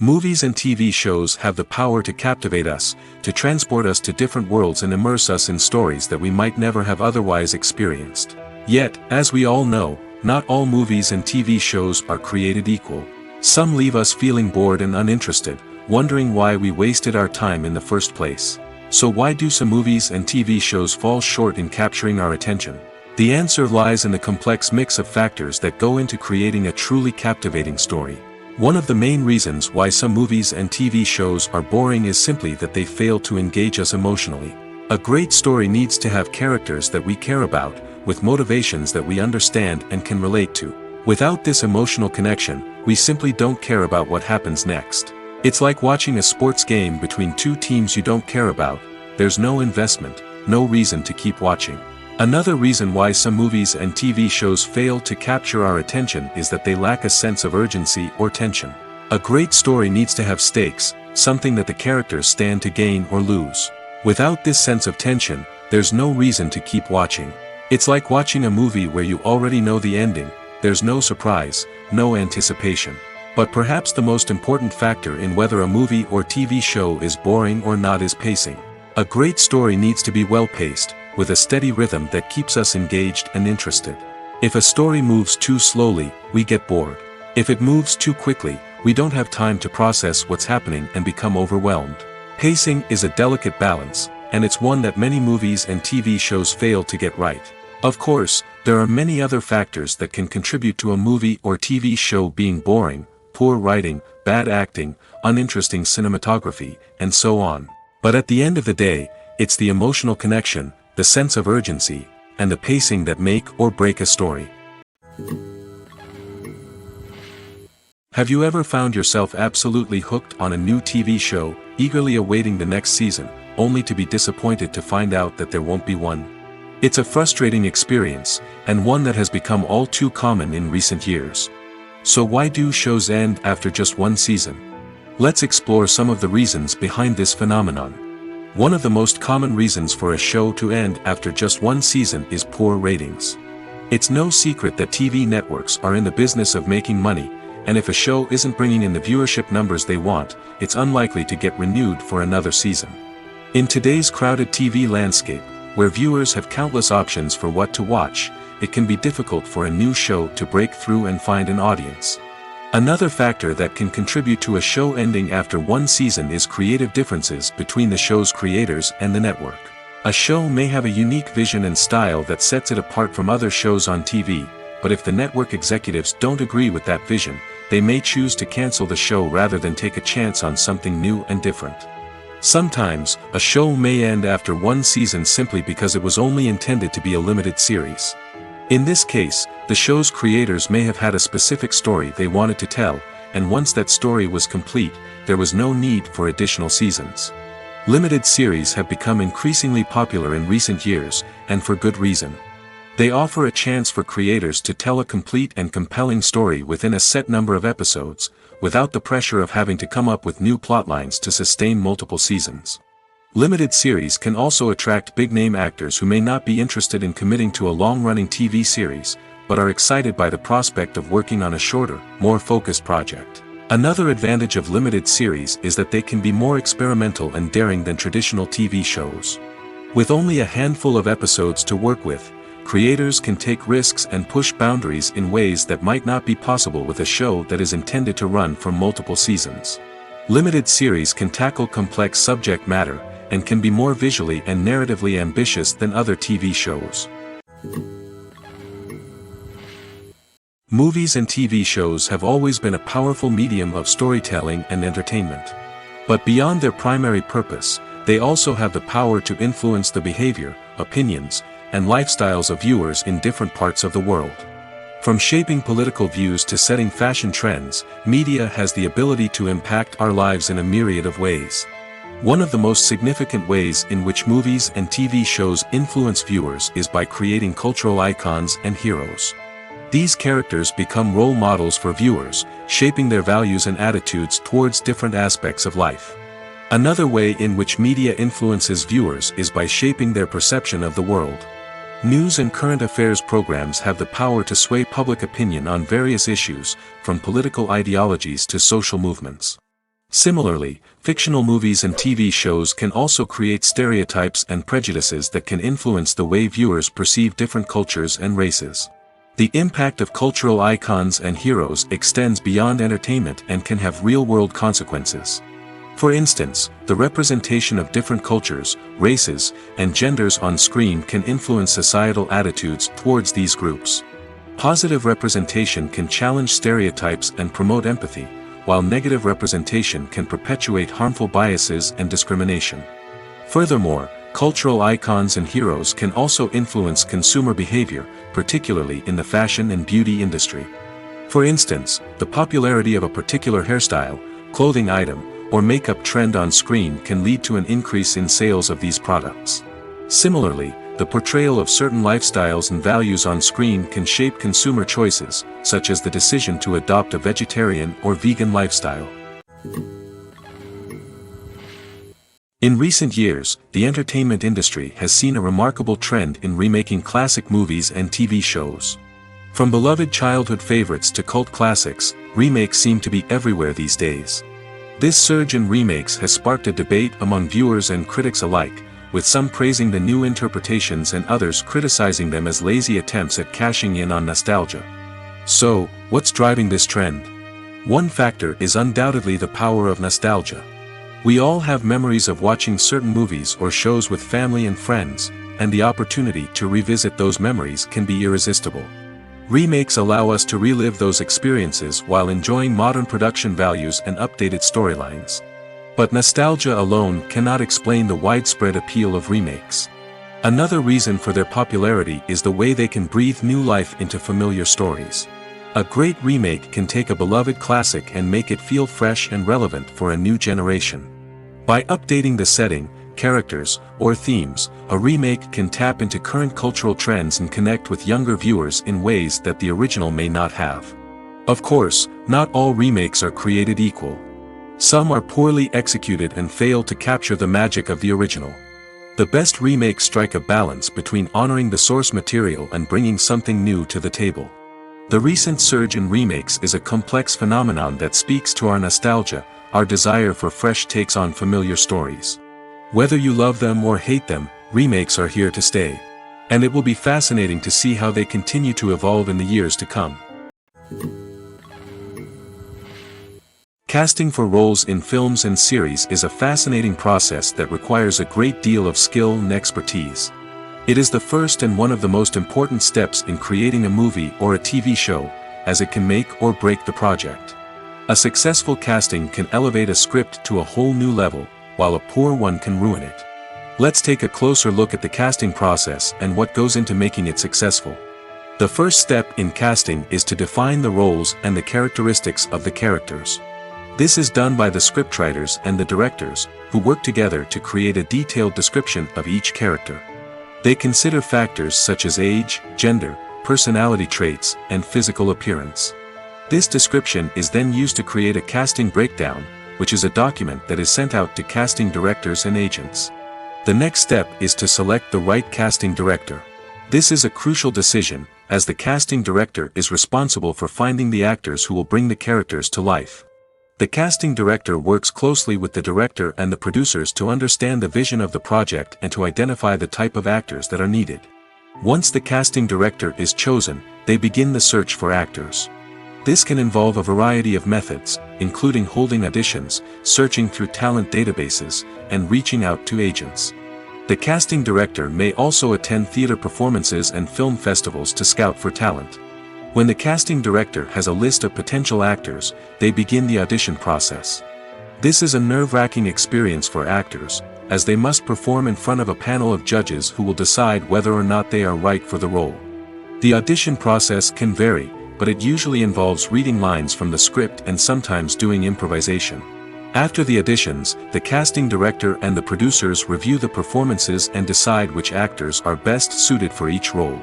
Movies and TV shows have the power to captivate us, to transport us to different worlds and immerse us in stories that we might never have otherwise experienced. Yet, as we all know, not all movies and TV shows are created equal. Some leave us feeling bored and uninterested, wondering why we wasted our time in the first place. So why do some movies and TV shows fall short in capturing our attention? The answer lies in the complex mix of factors that go into creating a truly captivating story. One of the main reasons why some movies and TV shows are boring is simply that they fail to engage us emotionally. A great story needs to have characters that we care about, with motivations that we understand and can relate to. Without this emotional connection, we simply don't care about what happens next. It's like watching a sports game between two teams you don't care about. There's no investment, no reason to keep watching. Another reason why some movies and TV shows fail to capture our attention is that they lack a sense of urgency or tension. A great story needs to have stakes, something that the characters stand to gain or lose. Without this sense of tension, there's no reason to keep watching. It's like watching a movie where you already know the ending. There's no surprise, no anticipation. But perhaps the most important factor in whether a movie or TV show is boring or not is pacing. A great story needs to be well-paced, with a steady rhythm that keeps us engaged and interested. If a story moves too slowly, we get bored. If it moves too quickly, we don't have time to process what's happening and become overwhelmed. Pacing is a delicate balance, and it's one that many movies and TV shows fail to get right. Of course, there are many other factors that can contribute to a movie or TV show being boring: poor writing, bad acting, uninteresting cinematography, and so on. But at the end of the day, it's the emotional connection, the sense of urgency, and the pacing that make or break a story. Have you ever found yourself absolutely hooked on a new TV show, eagerly awaiting the next season, only to be disappointed to find out that there won't be one? It's a frustrating experience, and one that has become all too common in recent years. So why do shows end after just one season? Let's explore some of the reasons behind this phenomenon. One of the most common reasons for a show to end after just one season is poor ratings. It's no secret that TV networks are in the business of making money, and if a show isn't bringing in the viewership numbers they want, it's unlikely to get renewed for another season. In today's crowded TV landscape, where viewers have countless options for what to watch, it can be difficult for a new show to break through and find an audience. Another factor that can contribute to a show ending after one season is creative differences between the show's creators and the network. A show may have a unique vision and style that sets it apart from other shows on TV, but if the network executives don't agree with that vision, they may choose to cancel the show rather than take a chance on something new and different. Sometimes, a show may end after one season simply because it was only intended to be a limited series. In this case, the show's creators may have had a specific story they wanted to tell, and once that story was complete, there was no need for additional seasons. Limited series have become increasingly popular in recent years, and for good reason. They offer a chance for creators to tell a complete and compelling story within a set number of episodes, without the pressure of having to come up with new plotlines to sustain multiple seasons. Limited series can also attract big-name actors who may not be interested in committing to a long-running TV series, but are excited by the prospect of working on a shorter, more focused project. Another advantage of limited series is that they can be more experimental and daring than traditional TV shows. With only a handful of episodes to work with, creators can take risks and push boundaries in ways that might not be possible with a show that is intended to run for multiple seasons. Limited series can tackle complex subject matter, and can be more visually and narratively ambitious than other TV shows. Movies and TV shows have always been a powerful medium of storytelling and entertainment. But beyond their primary purpose, they also have the power to influence the behavior, opinions, and lifestyles of viewers in different parts of the world. From shaping political views to setting fashion trends, media has the ability to impact our lives in a myriad of ways. One of the most significant ways in which movies and TV shows influence viewers is by creating cultural icons and heroes. These characters become role models for viewers, shaping their values and attitudes towards different aspects of life. Another way in which media influences viewers is by shaping their perception of the world. News and current affairs programs have the power to sway public opinion on various issues, from political ideologies to social movements. Similarly, fictional movies and TV shows can also create stereotypes and prejudices that can influence the way viewers perceive different cultures and races. The impact of cultural icons and heroes extends beyond entertainment and can have real-world consequences. For instance, the representation of different cultures, races, and genders on screen can influence societal attitudes towards these groups. Positive representation can challenge stereotypes and promote empathy, while negative representation can perpetuate harmful biases and discrimination. Furthermore, cultural icons and heroes can also influence consumer behavior, particularly in the fashion and beauty industry. For instance, the popularity of a particular hairstyle, clothing item, or makeup trend on screen can lead to an increase in sales of these products. Similarly, the portrayal of certain lifestyles and values on screen can shape consumer choices, such as the decision to adopt a vegetarian or vegan lifestyle. In recent years, the entertainment industry has seen a remarkable trend in remaking classic movies and TV shows. From beloved childhood favorites to cult classics, remakes seem to be everywhere these days. This surge in remakes has sparked a debate among viewers and critics alike, with some praising the new interpretations and others criticizing them as lazy attempts at cashing in on nostalgia. So, what's driving this trend? One factor is undoubtedly the power of nostalgia. We all have memories of watching certain movies or shows with family and friends, and the opportunity to revisit those memories can be irresistible. Remakes allow us to relive those experiences while enjoying modern production values and updated storylines. But nostalgia alone cannot explain the widespread appeal of remakes. Another reason for their popularity is the way they can breathe new life into familiar stories. A great remake can take a beloved classic and make it feel fresh and relevant for a new generation. By updating the setting, characters, or themes, a remake can tap into current cultural trends and connect with younger viewers in ways that the original may not have. Of course, not all remakes are created equal. Some are poorly executed and fail to capture the magic of the original. The best remakes strike a balance between honoring the source material and bringing something new to the table. The recent surge in remakes is a complex phenomenon that speaks to our nostalgia, our desire for fresh takes on familiar stories. Whether you love them or hate them, remakes are here to stay. And it will be fascinating to see how they continue to evolve in the years to come. Casting for roles in films and series is a fascinating process that requires a great deal of skill and expertise. It is the first and one of the most important steps in creating a movie or a TV show, as it can make or break the project. A successful casting can elevate a script to a whole new level, while a poor one can ruin it. Let's take a closer look at the casting process and what goes into making it successful. The first step in casting is to define the roles and the characteristics of the characters. This is done by the scriptwriters and the directors, who work together to create a detailed description of each character. They consider factors such as age, gender, personality traits, and physical appearance. This description is then used to create a casting breakdown, which is a document that is sent out to casting directors and agents. The next step is to select the right casting director. This is a crucial decision, as the casting director is responsible for finding the actors who will bring the characters to life. The casting director works closely with the director and the producers to understand the vision of the project and to identify the type of actors that are needed. Once the casting director is chosen, they begin the search for actors. This can involve a variety of methods, including holding auditions, searching through talent databases, and reaching out to agents. The casting director may also attend theater performances and film festivals to scout for talent. When the casting director has a list of potential actors, they begin the audition process. This is a nerve-wracking experience for actors, as they must perform in front of a panel of judges who will decide whether or not they are right for the role. The audition process can vary, but it usually involves reading lines from the script and sometimes doing improvisation. After the auditions, the casting director and the producers review the performances and decide which actors are best suited for each role.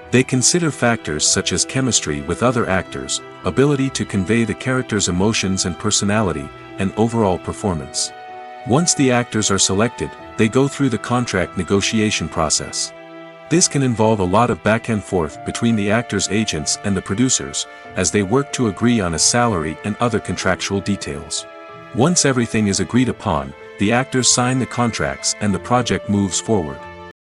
They consider factors such as chemistry with other actors, ability to convey the character's emotions and personality, and overall performance. Once the actors are selected, they go through the contract negotiation process. This can involve a lot of back and forth between the actors' agents and the producers, as they work to agree on a salary and other contractual details. Once everything is agreed upon, the actors sign the contracts and the project moves forward.